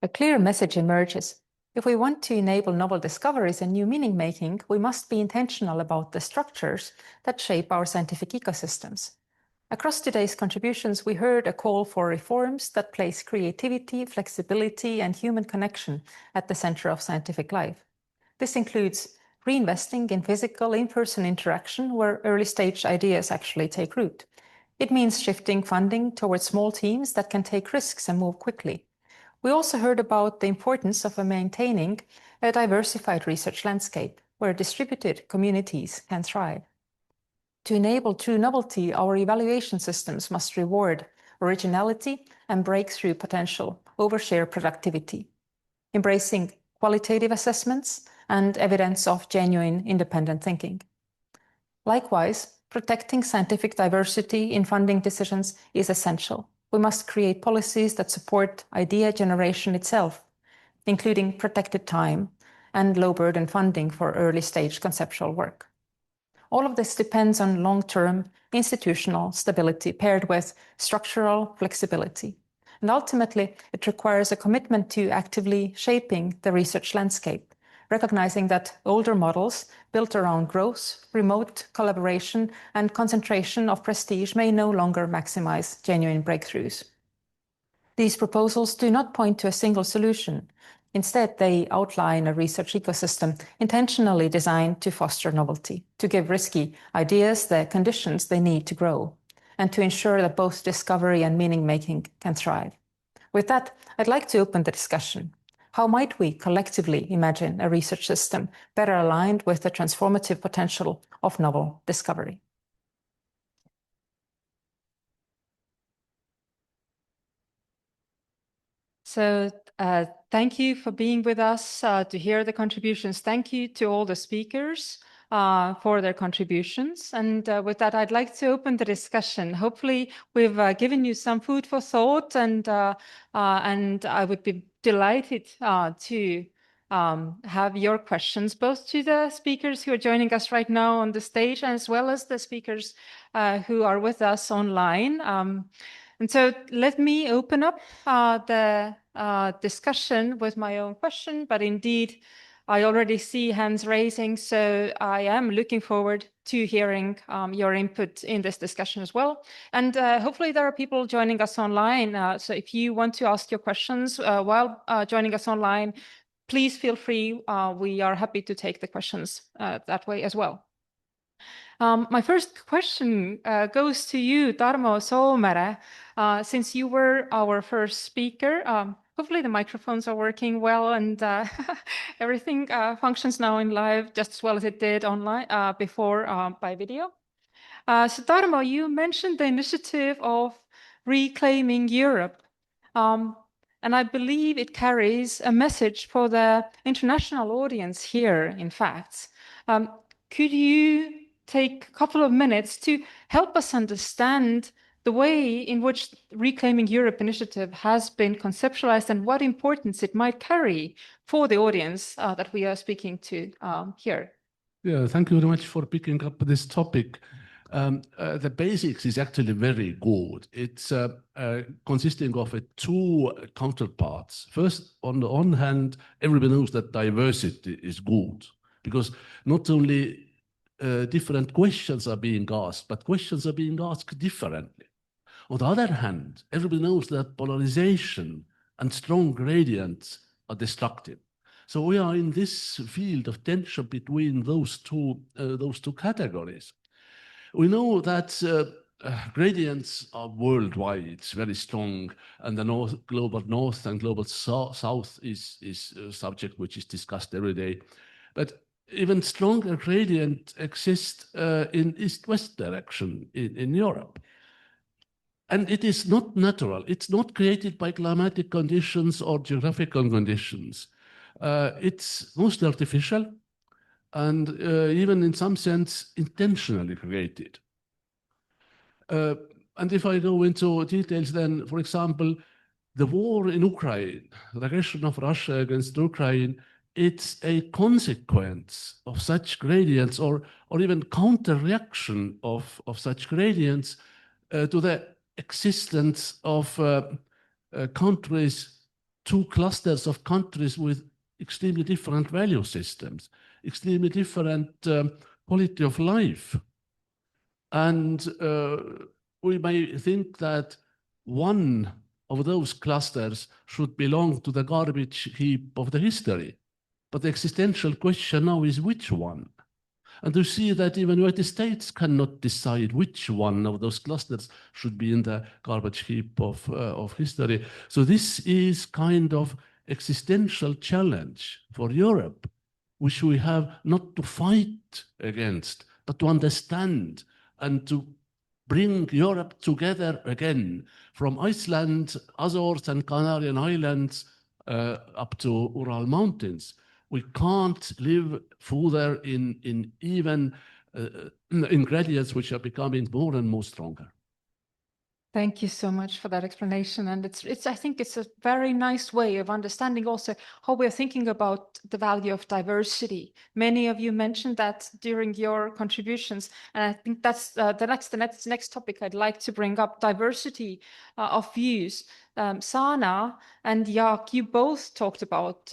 [SPEAKER 1] A clear message emerges. If we want to enable novel discoveries and new meaning-making, we must be intentional about the structures that shape our scientific ecosystems. Across today's contributions, we heard a call for reforms that place creativity, flexibility, and human connection at the center of scientific life. This includes reinvesting in physical, in-person interaction where early-stage ideas actually take root. It means shifting funding towards small teams that can take risks and move quickly. We also heard about the importance of maintaining a diversified research landscape where distributed communities can thrive. To enable true novelty, our evaluation systems must reward originality and breakthrough potential over sheer productivity, embracing qualitative assessments and evidence of genuine independent thinking. Likewise, protecting scientific diversity in funding decisions is essential. We must create policies that support idea generation itself, including protected time and low-burden funding for early-stage conceptual work. All of this depends on long-term institutional stability paired with structural flexibility. And ultimately, it requires a commitment to actively shaping the research landscape, recognizing that older models built around growth, remote collaboration, and concentration of prestige may no longer maximize genuine breakthroughs. These proposals do not point to a single solution. Instead, they outline a research ecosystem intentionally designed to foster novelty, to give risky ideas the conditions they need to grow, and to ensure that both discovery and meaning-making can thrive. With that, I'd like to open the discussion. How might we collectively imagine a research system better aligned with the transformative potential of novel discovery? So thank you for being with us to hear the contributions. Thank you to all the speakers for their contributions. And with that, I'd like to open the discussion. Hopefully, we've given you some food for thought, and I would be delighted to have your questions, both to the speakers who are joining us right now on the stage, as well as the speakers who are with us online. And so let me open up the discussion with my own question, but indeed, I already see hands raising, so I am looking forward to hearing your input in this discussion as well. And hopefully there are people joining us online. So if you want to ask your questions while joining us online, please feel free. We are happy to take the questions that way as well. My first question goes to you, Tarmo Soomere. Since you were our first speaker, hopefully the microphones are working well and everything functions now in live just as well as it did online before by video. So Tarmo, you mentioned the initiative of Reclaiming Europe. And I believe it carries a message for the international audience here, in fact. Could you take a couple of minutes to help us understand the way in which Reclaiming Europe initiative has been conceptualized and what importance it might carry for the audience that we are speaking to here?
[SPEAKER 10] Yeah, thank you very much for picking up this topic. The basics is actually very good. It's consisting of two counterparts. First, on the one hand, everybody knows that diversity is good, because not only different questions are being asked, but questions are being asked differently. On the other hand, everybody knows that polarization and strong gradients are destructive. So we are in this field of tension between those two categories. We know that gradients are worldwide, very strong, and the global north and global south is a subject which is discussed every day. But even stronger gradient exists in east-west direction in Europe. And it is not natural. It's not created by climatic conditions or geographical conditions. It's mostly artificial and even in some sense intentionally created. And if I go into details, then, for example, the war in Ukraine, the aggression of Russia against Ukraine, it's a consequence of such gradients or even counter-reaction of such gradients to the existence of countries, two clusters of countries with extremely different value systems, extremely different quality of life. And we may think that one of those clusters should belong to the garbage heap of the history. But the existential question now is which one? And you see that even the United States cannot decide which one of those clusters should be in the garbage heap of history. So this is kind of existential challenge for Europe, which we have not to fight against, but to understand and to bring Europe together again, from Iceland, Azores and Canarian Islands up to Ural Mountains. We can't live further in even ingredients which are becoming more and more stronger.
[SPEAKER 1] Thank you so much for that explanation. And I think it's a very nice way of understanding also how we're thinking about the value of diversity. Many of you mentioned that during your contributions, and I think that's the next topic I'd like to bring up, diversity of views. Sana and Jaak, you both talked about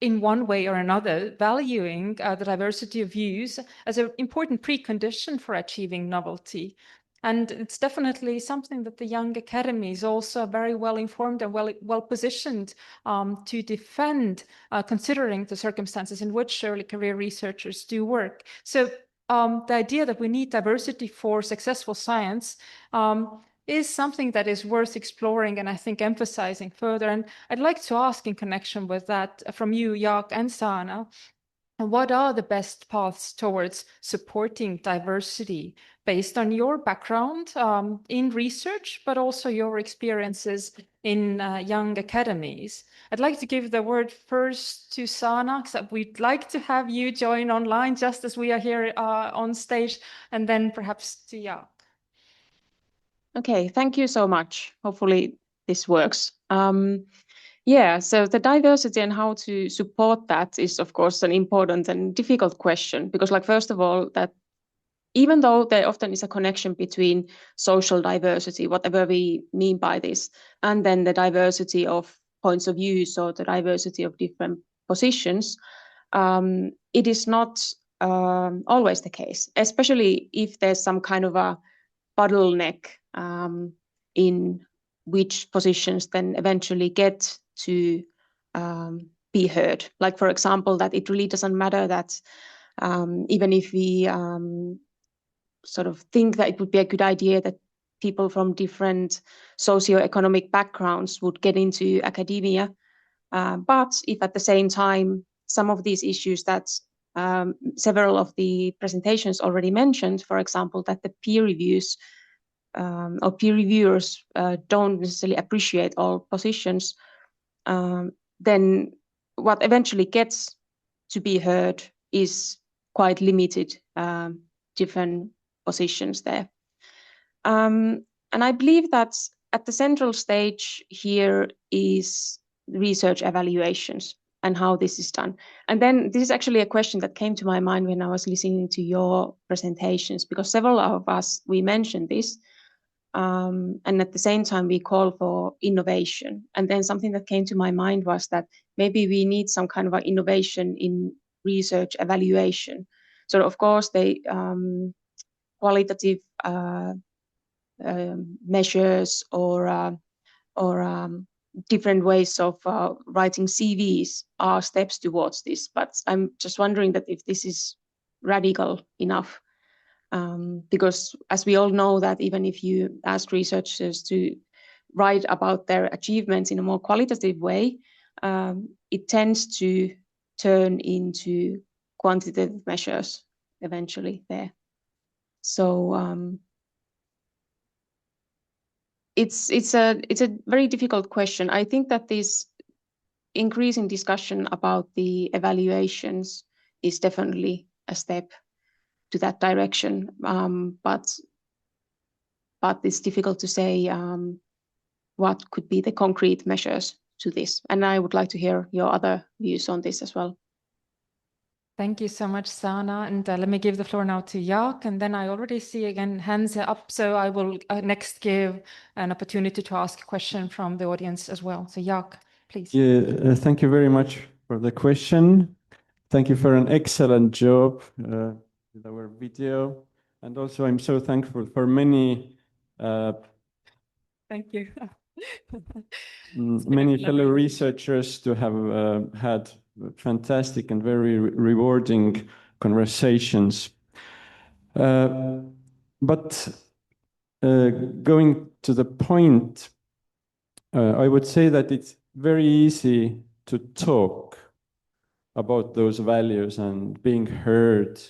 [SPEAKER 1] in one way or another, valuing the diversity of views as an important precondition for achieving novelty. And it's definitely something that the young academy is also very well informed and well positioned to defend, considering the circumstances in which early career researchers do work. So the idea that we need diversity for successful science is something that is worth exploring and I think emphasizing further. And I'd like to ask in connection with that from you, Jaak and Sana, what are the best paths towards supporting diversity based on your background in research, but also your experiences in young academies? I'd like to give the word first to Sana, because we'd like to have you join online just as we are here on stage, and then perhaps to Jaak.
[SPEAKER 3] Okay, thank you so much. Hopefully this works. Yeah, so the diversity and how to support that is, of course, an important and difficult question, because, like, first of all, that even though there often is a connection between social diversity, whatever we mean by this, and then the diversity of points of view, so the diversity of different positions, it is not always the case, especially if there's some kind of a bottleneck in which positions then eventually get to be heard. Like, for example, that it really doesn't matter that even if we sort of think that it would be a good idea that people from different socioeconomic backgrounds would get into academia, but if at the same time some of these issues that several of the presentations already mentioned, for example, that the peer reviews or peer reviewers don't necessarily appreciate all positions, then what eventually gets to be heard is quite limited different positions there. And I believe that at the central stage here is research evaluations. and how this is done. And then this is actually a question that came to my mind when I was listening to your presentations, because several of us, we mentioned this, and at the same time we call for innovation. And then something that came to my mind was that maybe we need some kind of an innovation in research evaluation. So of course they qualitative measures or different ways of writing CVs are steps towards this. But I'm just wondering that if this is radical enough, because as we all know that even if you ask researchers to write about their achievements in a more qualitative way, it tends to turn into quantitative measures eventually there. So it's a very difficult question. I think that this increasing discussion about the evaluations is definitely a step to that direction, but it's difficult to say what could be the concrete measures to this. And I would like to hear your other views on this as well.
[SPEAKER 1] Thank you so much, Sana. And let me give the floor now to Jaak. And then I already see again hands up. So I will next give an opportunity to ask a question from the audience as well. So Jaak, please.
[SPEAKER 11] Yeah, thank you very much for the question. Thank you for an excellent job with our video. And also I'm so thankful for many
[SPEAKER 1] Thank you.
[SPEAKER 11] many fellow researchers to have had fantastic and very rewarding conversations. But going to the point, I would say that it's very easy to talk about those values and being heard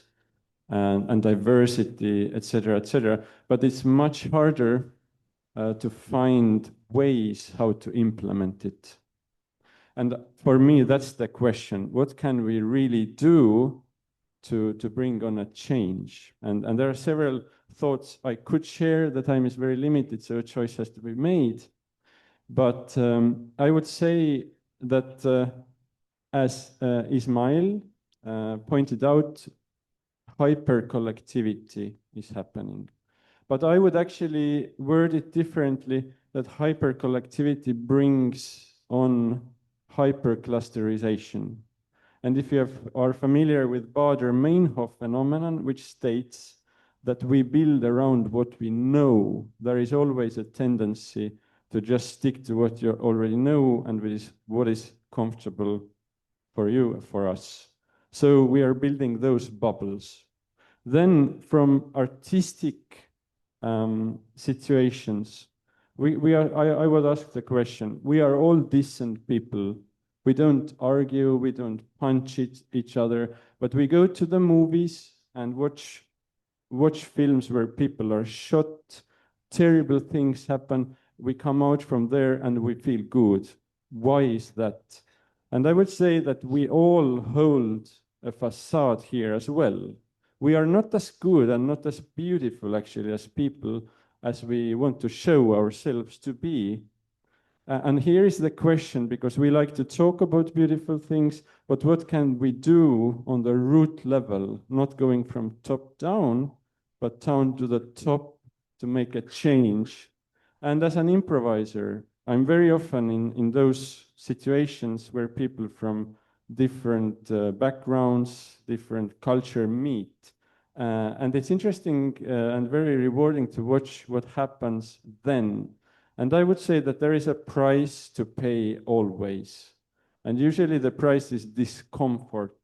[SPEAKER 11] and diversity, etc. But it's much harder to find ways how to implement it. And for me, that's the question. What can we really do to bring on a change? And there are several thoughts I could share. The time is very limited, so a choice has to be made. But I would say that as Ismail pointed out, hypercollectivity is happening. But I would actually word it differently, that hypercollectivity brings on hyperclusterization. And if you are familiar with Baader-Meinhof phenomenon, which states that we build around what we know, there is always a tendency to just stick to what you already know and what is comfortable for you, for us. So we are building those bubbles. Then from artistic situations, I would ask the question, we are all decent people. We don't argue, we don't punch each other, but we go to the movies and watch films where people are shot, terrible things happen. We come out from there and we feel good. Why is that? And I would say that we all hold a facade here as well. We are not as good and not as beautiful actually as people as we want to show ourselves to be. And here is the question, because we like to talk about beautiful things, but what can we do on the root level, not going from top down, but down to the top to make a change? And as an improviser, I'm very often in those situations where people from different backgrounds, different culture meet. And it's interesting and very rewarding to watch what happens then. And I would say that there is a price to pay always. And usually the price is discomfort.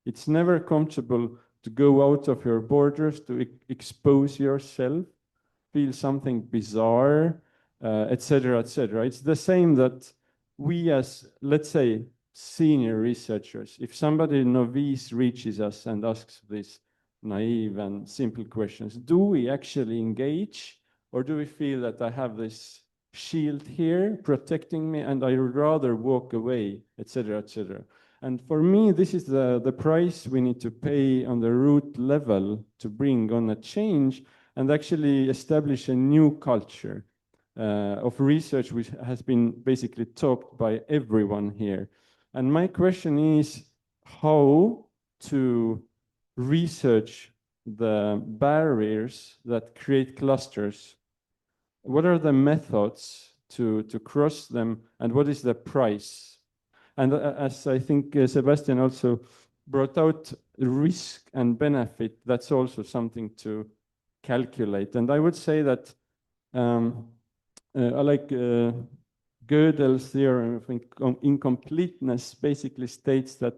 [SPEAKER 11] It's never comfortable to go out of your borders, to expose yourself, feel something bizarre, etc., etc. It's the same that we as, let's say, senior researchers, if somebody novice reaches us and asks this naive and simple questions, do we actually engage? Or do we feel that I have this shield here protecting me and I would rather walk away, etc., etc.? And for me, this is the price we need to pay on the root level to bring on a change and actually establish a new culture of research, which has been basically talked by everyone here. And my question is how to research the barriers that create clusters. What are the methods to cross them, and what is the price? And as I think Sebastian also brought out, risk and benefit, that's also something to calculate. And I would say that I like Gödel's theorem of incompleteness basically states that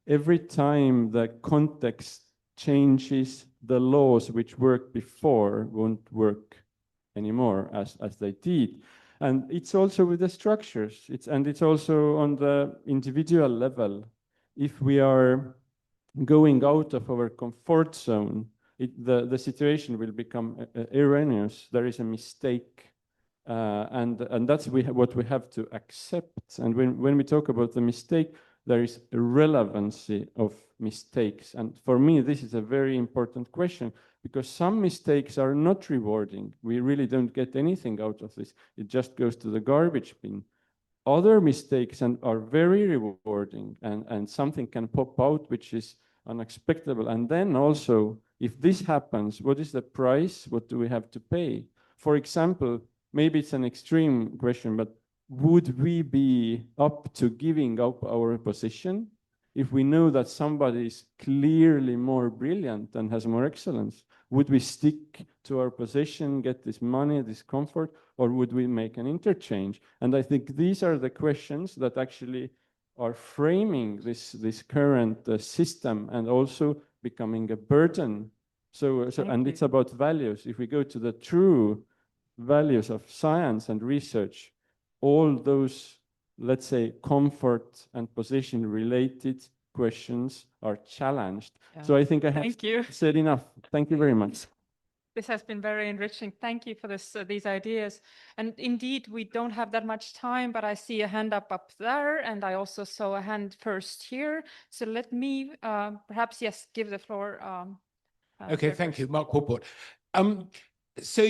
[SPEAKER 11] every time the context changes, the laws which worked before won't work anymore as they did. And it's also with the structures. It's also on the individual level. If we are going out of our comfort zone, the situation will become erroneous. There is a mistake. And that's what we have to accept. And when we talk about the mistake, there is a relevancy of mistakes. And for me, this is a very important question, because some mistakes are not rewarding. We really don't get anything out of this. It just goes to the garbage bin. Other mistakes are very rewarding, and something can pop out which is unexpected. And then also, if this happens, what is the price? What do we have to pay? For example, maybe it's an extreme question, but would we be up to giving up our position if we know that somebody is clearly more brilliant and has more excellence? Would we stick to our position, get this money, this comfort, or would we make an interchange? And I think these are the questions that actually are framing this current system and also becoming a burden. And it's about values. If we go to the true values of science and research, all those, let's say, comfort and position related questions are challenged. Yeah. So I think I have said enough. Thank you very much.
[SPEAKER 1] This has been very enriching. Thank you for these ideas. And indeed, we don't have that much time, but I see a hand up there, and I also saw a hand first here. So let me perhaps, yes, give the floor.
[SPEAKER 12] Okay, thank you, Mark Warport. So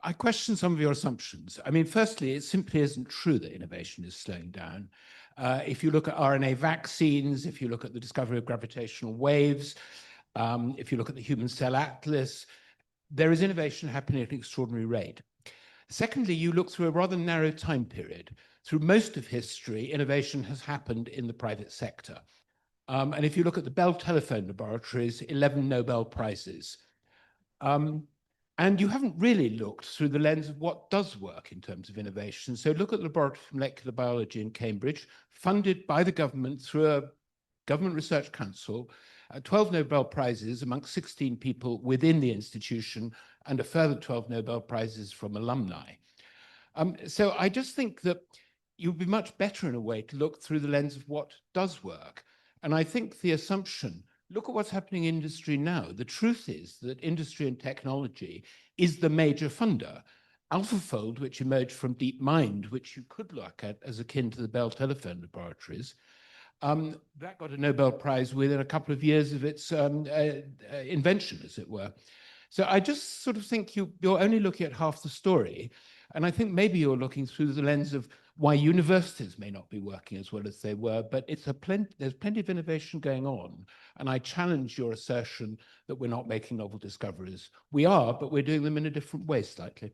[SPEAKER 12] I question some of your assumptions. I mean, firstly, it simply isn't true that innovation is slowing down. If you look at RNA vaccines, if you look at the discovery of gravitational waves, if you look at the human cell atlas, there is innovation happening at an extraordinary rate. Secondly, you look through a rather narrow time period. Through most of history, innovation has happened in the private sector. And if you look at the Bell Telephone Laboratories, 11 Nobel Prizes. And you haven't really looked through the lens of what does work in terms of innovation. So look at the Laboratory for Molecular Biology in Cambridge, funded by the government through a government research council, 12 Nobel Prizes amongst 16 people within the institution, and a further 12 Nobel Prizes from alumni. So I just think that you'd be much better in a way to look through the lens of what does work. And I think the assumption, look at what's happening in industry now. The truth is that industry and technology is the major funder. AlphaFold, which emerged from DeepMind, which you could look at as akin to the Bell Telephone Laboratories, that got a Nobel Prize within a couple of years of its invention, as it were. So I just sort of think you're only looking at half the story. And I think maybe you're looking through the lens of why universities may not be working as well as they were, but there's plenty of innovation going on. And I challenge your assertion that we're not making novel discoveries. We are, but we're doing them in a different way slightly.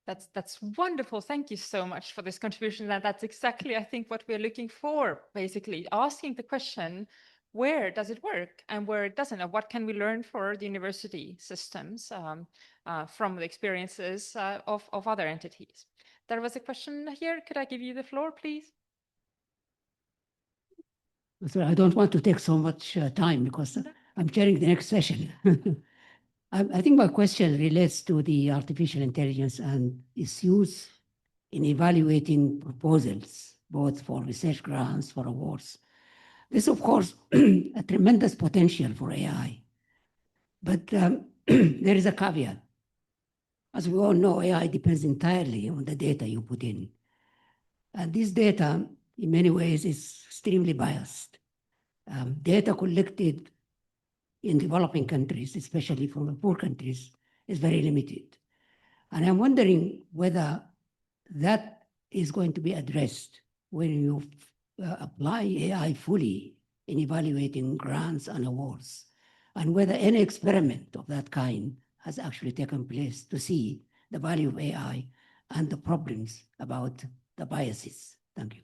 [SPEAKER 1] That's wonderful. Thank you so much for this contribution. That's exactly, I think, what we're looking for, basically asking the question, where does it work and where it doesn't? And what can we learn for the university systems from the experiences of other entities? There was a question here. Could I give you the floor, please?
[SPEAKER 13] So I don't want to take so much time because I'm chairing the next session. I think my question relates to the artificial intelligence and its use in evaluating proposals, both for research grants, for awards. There's, of course, a tremendous potential for AI. But there is a caveat. As we all know, AI depends entirely on the data you put in. And this data, in many ways, is extremely biased. Data collected in developing countries, especially from the poor countries, is very limited. And I'm wondering whether that is going to be addressed when you apply AI fully in evaluating grants and awards, and whether any experiment of that kind has actually taken place to see the value of AI and the problems about the biases. Thank you.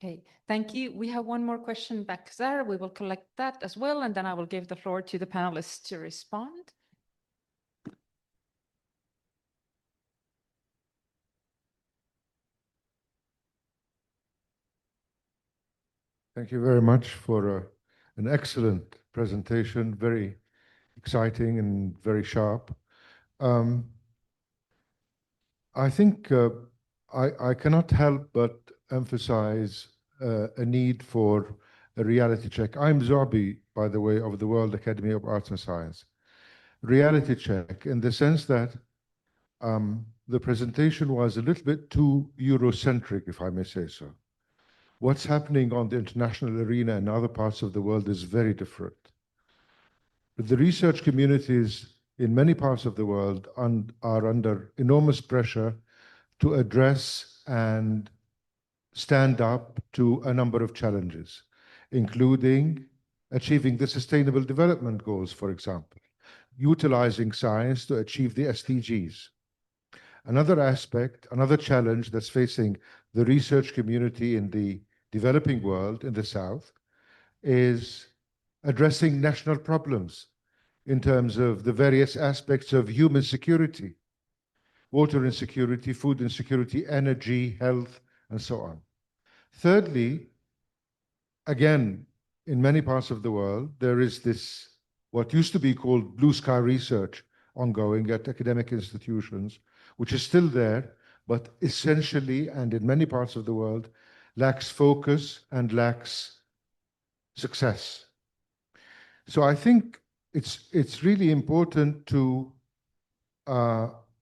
[SPEAKER 1] Okay, thank you. We have one more question back there. We will collect that as well, and then I will give the floor to the panelists to respond.
[SPEAKER 14] Thank you very much for an excellent presentation, very exciting and very sharp. I think I cannot help but emphasize a need for a reality check. I'm Zobi, by the way, of the World Academy of Arts and Science. Reality check in the sense that the presentation was a little bit too Eurocentric, if I may say so. What's happening on the international arena in other parts of the world is very different. But the research communities in many parts of the world are under enormous pressure to address and stand up to a number of challenges, including achieving the Sustainable Development Goals, for example, utilizing science to achieve the SDGs. Another aspect, another challenge that's facing the research community in the developing world in the South is addressing national problems in terms of the various aspects of human security, water insecurity, food insecurity, energy, health, and so on. Thirdly, again, in many parts of the world, there is this, what used to be called blue sky research ongoing at academic institutions, which is still there, but essentially, and in many parts of the world, lacks focus and lacks success. So I think it's really important to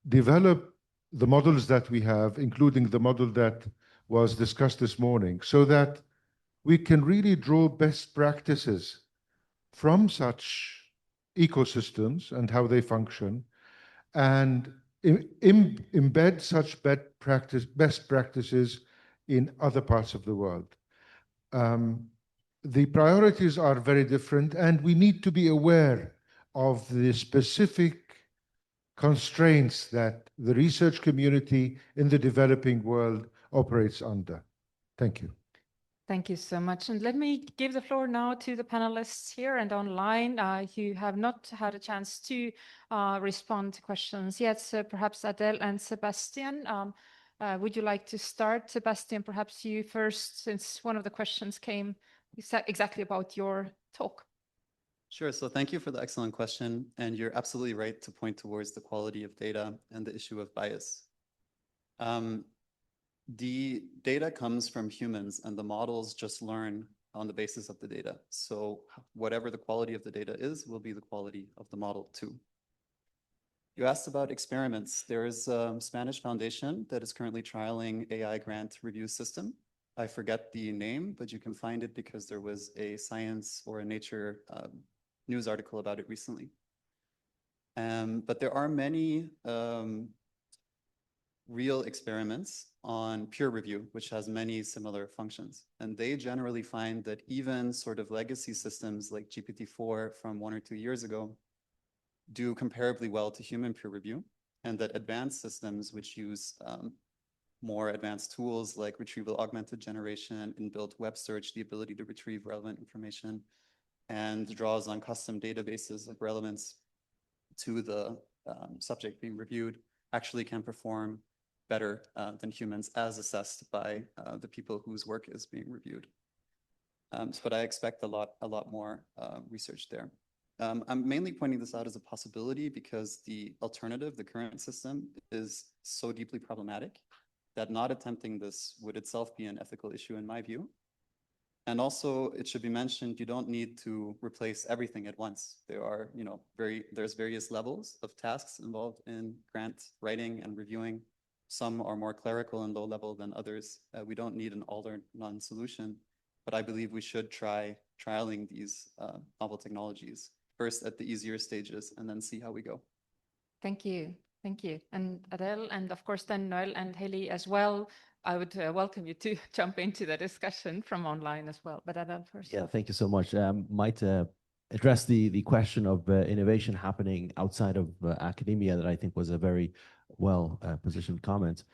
[SPEAKER 14] develop the models that we have, including the model that was discussed this morning, so that we can really draw best practices from such ecosystems and how they function, and embed such best practices in other parts of the world. The priorities are very different, and we need to be aware of the specific constraints that the research community in the developing world operates under. Thank you.
[SPEAKER 1] Thank you so much. And let me give the floor now to the panelists here and online who have not had a chance to respond to questions yet. So perhaps Adele and Sebastian, would you like to start? Sebastian, perhaps you first, since one of the questions came exactly about your talk.
[SPEAKER 9] Sure. So thank you for the excellent question. And you're absolutely right to point towards the quality of data and the issue of bias. The data comes from humans, and the models just learn on the basis of the data. So whatever the quality of the data is, will be the quality of the model too. You asked about experiments. There is a Spanish foundation that is currently trialing AI grant review system. I forget the name, but you can find it because there was a Science or a Nature news article about it recently. But there are many real experiments on peer review, which has many similar functions. And they generally find that even sort of legacy systems like GPT-4 from 1 or 2 years ago do comparably well to human peer review, and that advanced systems which use more advanced tools like retrieval augmented generation, inbuilt web search, the ability to retrieve relevant information, and draws on custom databases of relevance to the subject being reviewed, actually can perform better than humans as assessed by the people whose work is being reviewed. But I expect a lot more research there. I'm mainly pointing this out as a possibility because the alternative, the current system, is so deeply problematic that not attempting this would itself be an ethical issue in my view. And also, it should be mentioned, you don't need to replace everything at once. There are, there's various levels of tasks involved in grant writing and reviewing. Some are more clerical and low level than others. We don't need an all or none solution, but I believe we should try trialing these novel technologies first at the easier stages and then see how we go.
[SPEAKER 1] Thank you. Thank you. And Adele, and of course then Noel and Haley as well. I would welcome you to jump into the discussion from online as well. But Adel first.
[SPEAKER 15] Yeah, thank you so much. Might address the question of innovation happening outside of academia that I think was a very well positioned comment.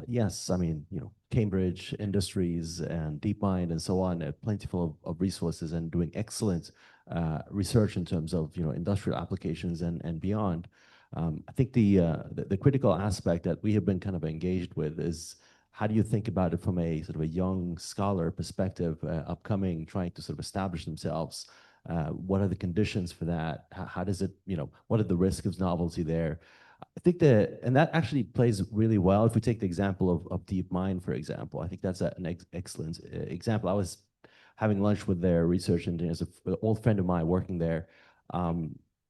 [SPEAKER 15] Yes, I mean, you know, Cambridge Industries and DeepMind and so on, plentiful of resources and doing excellent research in terms of, you know, industrial applications and beyond. I think the critical aspect that we have been kind of engaged with is how do you think about it from a sort of a young scholar perspective, upcoming, trying to sort of establish themselves? What are the conditions for that? How does it, you know, what are the risks of novelty there? I think and that actually plays really well. If we take the example of DeepMind, for example, I think that's an excellent example. I was having lunch with their research engineers, an old friend of mine working there.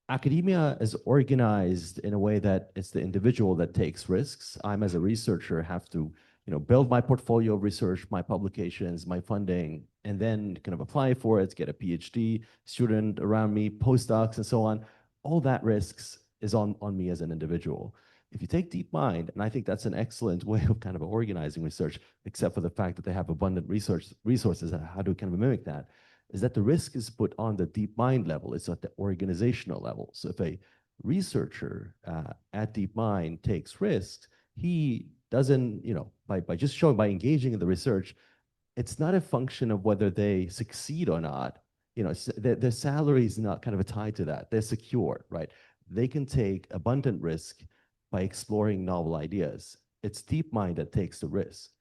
[SPEAKER 15] Academia is organized in a way that it's the individual that takes risks. I'm, as a researcher, have to, you know, build my portfolio of research, my publications, my funding, and then kind of apply for it, get a PhD student around me, postdocs, and so on. All that risks is on me as an individual. If you take DeepMind, and I think that's an excellent way of kind of organizing research, except for the fact that they have abundant resources, how to kind of mimic that, is that the risk is put on the DeepMind level. It's at the organizational level. So if a researcher at DeepMind takes risks, he doesn't, you know, by just showing, by engaging in the research, it's not a function of whether they succeed or not. You know, their salary is not kind of tied to that. They're secure, right? They can take abundant risk by exploring novel ideas. It's DeepMind that takes the risk.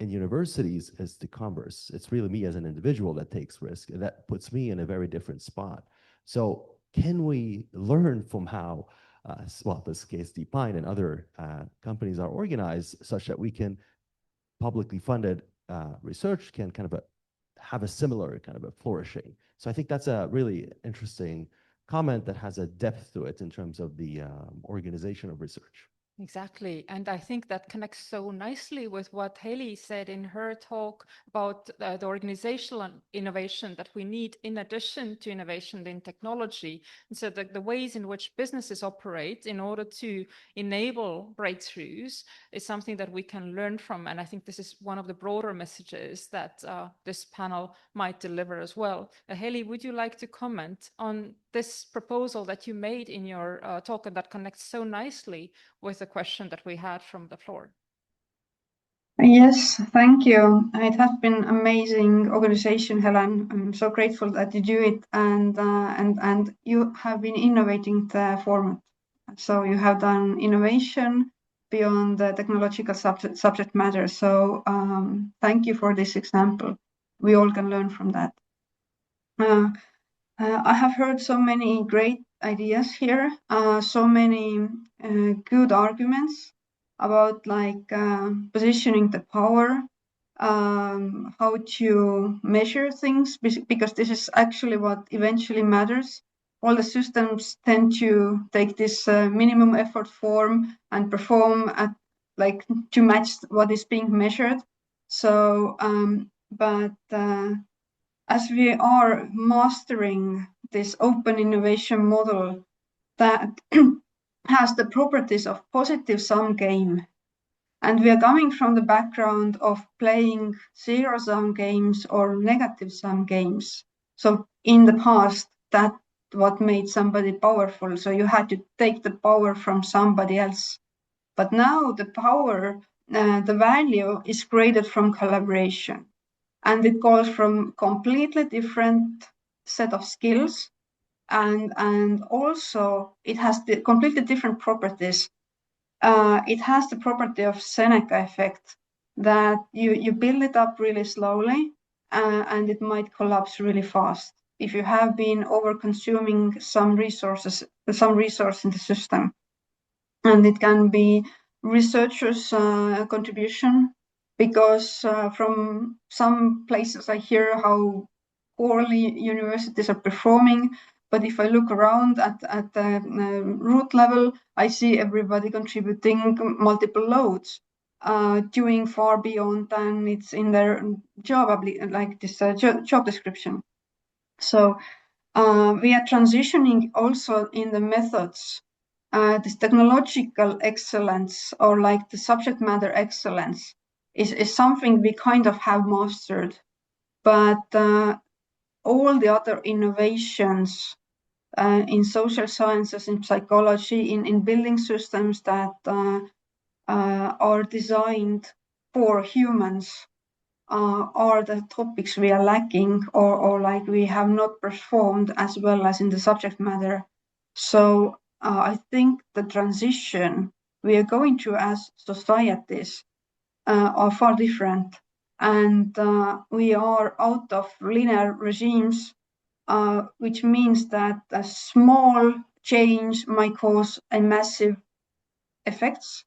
[SPEAKER 15] In universities, it's the converse. It's really me as an individual that takes risk, and that puts me in a very different spot. So can we learn from how, well, this case, DeepMind and other companies are organized such that we can publicly funded research can kind of have a similar kind of a flourishing. So I think that's a really interesting comment that has a depth to it in terms of the organization of research.
[SPEAKER 1] Exactly. And I think that connects so nicely with what Haley said in her talk about the organizational innovation that we need in addition to innovation in technology. And so the ways in which businesses operate in order to enable breakthroughs is something that we can learn from. And I think this is one of the broader messages that this panel might deliver as well. Haley, would you like to comment on this proposal that you made in your talk and that connects so nicely with the question that we had from the floor?
[SPEAKER 16] Yes, thank you. It has been amazing organization, Helen. I'm so grateful that you do it, and you have been innovating the format. So you have done innovation beyond the technological subject matter. So thank you for this example. We all can learn from that. I have heard so many great ideas here, so many good arguments about like positioning the power, how to measure things, because this is actually what eventually matters. All the systems tend to take this minimum effort form and perform at like to match what is being measured. So, as we are mastering this open innovation model that has the properties of positive sum game, and we are coming from the background of playing zero-sum games or negative sum games. So in the past, that's what made somebody powerful. So you had to take the power from somebody else. But now the power, the value is created from collaboration. And it calls from completely different set of skills. And also it has the completely different properties. It has the property of Seneca effect, that you build it up really slowly and it might collapse really fast if you have been over consuming some resource in the system. And it can be researchers' contribution, because from some places I hear how poorly universities are performing. But if I look around at the root level, I see everybody contributing multiple loads, doing far beyond than it's in their job, like this job description. So we are transitioning also in the methods. This technological excellence, or like the subject matter excellence, is something we kind of have mastered. But all the other innovations in social sciences, in psychology, in building systems that are designed for humans are the topics we are lacking, or like we have not performed as well as in the subject matter. So I think the transition we are going through as societies are far different. And we are out of linear regimes, which means that a small change might cause a massive effects.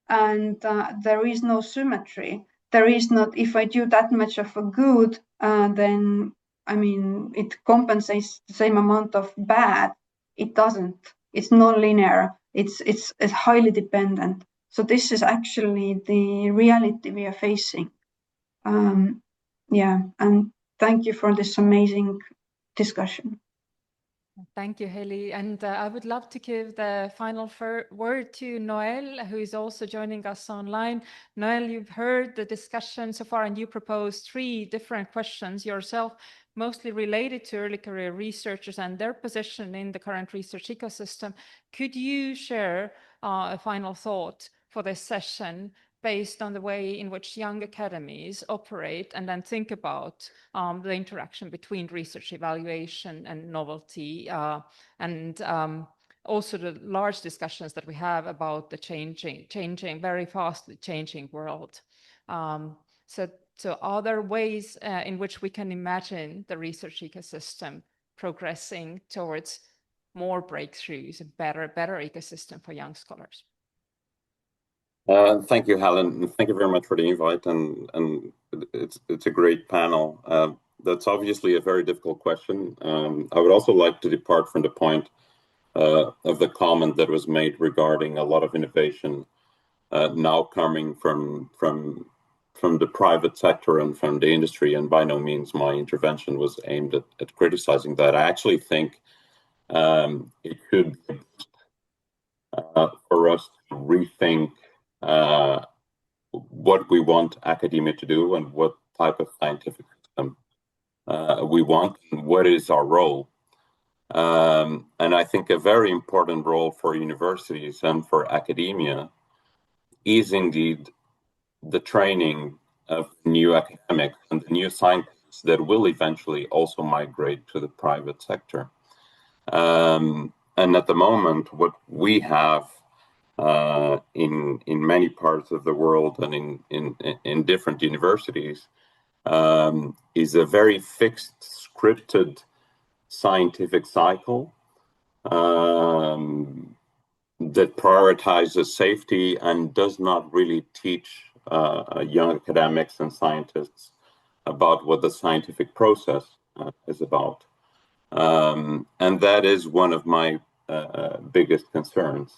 [SPEAKER 16] And there is no symmetry. There is not, if I do that much of a good, then, I mean, it compensates the same amount of bad. It doesn't. It's non-linear. It's highly dependent. So this is actually the reality we are facing. Yeah, and thank you for this amazing discussion.
[SPEAKER 1] Thank you, Heli. And I would love to give the final word to Noel, who is also joining us online. Noel, you've heard the discussion so far, and you proposed 3 different questions yourself, mostly related to early career researchers and their position in the current research ecosystem. Could you share a final thought for this session based on the way in which young academies operate and then think about the interaction between research evaluation and novelty, and also the large discussions that we have about the changing, very fast changing world. So are there ways in which we can imagine the research ecosystem progressing towards more breakthroughs, a better ecosystem for young scholars?
[SPEAKER 17] Thank you, Helen. Thank you very much for the invite, and it's a great panel. That's obviously a very difficult question. I would also like to depart from the point of the comment that was made regarding a lot of innovation now coming from the private sector and from the industry, and by no means my intervention was aimed at criticizing that. I actually think it could for us to rethink what we want academia to do and what type of scientific system we want and what is our role. And I think a very important role for universities and for academia is indeed the training of new academics and new scientists that will eventually also migrate to the private sector. And at the moment, what we have in many parts of the world and in different universities is a very fixed, scripted scientific cycle that prioritizes safety and does not really teach young academics and scientists about what the scientific process is about. And that is one of my biggest concerns.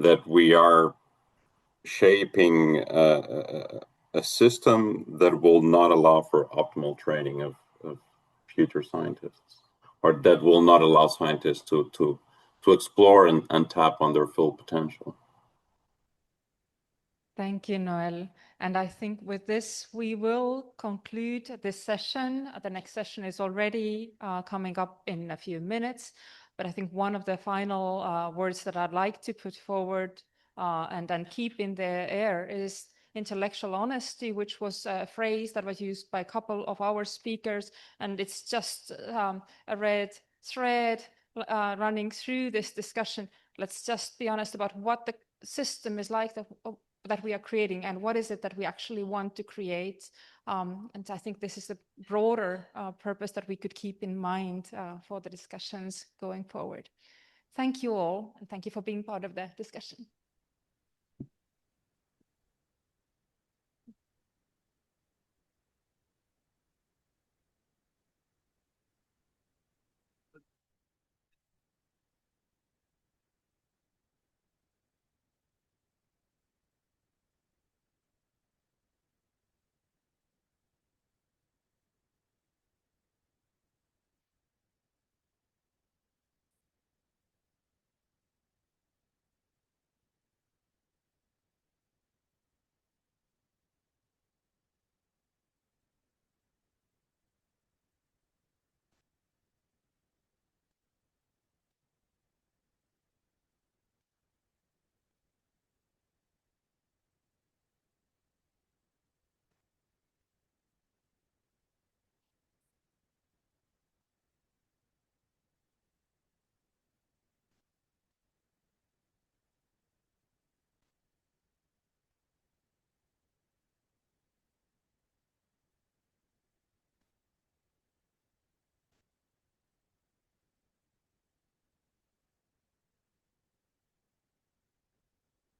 [SPEAKER 17] That we are shaping a system that will not allow for optimal training of future scientists, or that will not allow scientists to explore and tap on their full potential.
[SPEAKER 1] Thank you, Noel. And I think with this, we will conclude this session. The next session is already coming up in a few minutes. But I think one of the final words that I'd like to put forward and then keep in the air is intellectual honesty, which was a phrase that was used by a couple of our speakers. And it's just a red thread running through this discussion. Let's just be honest about what the system is like that we are creating and what is it that we actually want to create. And I think this is a broader purpose that we could keep in mind for the discussions going forward. Thank you all, and thank you for being part of the discussion.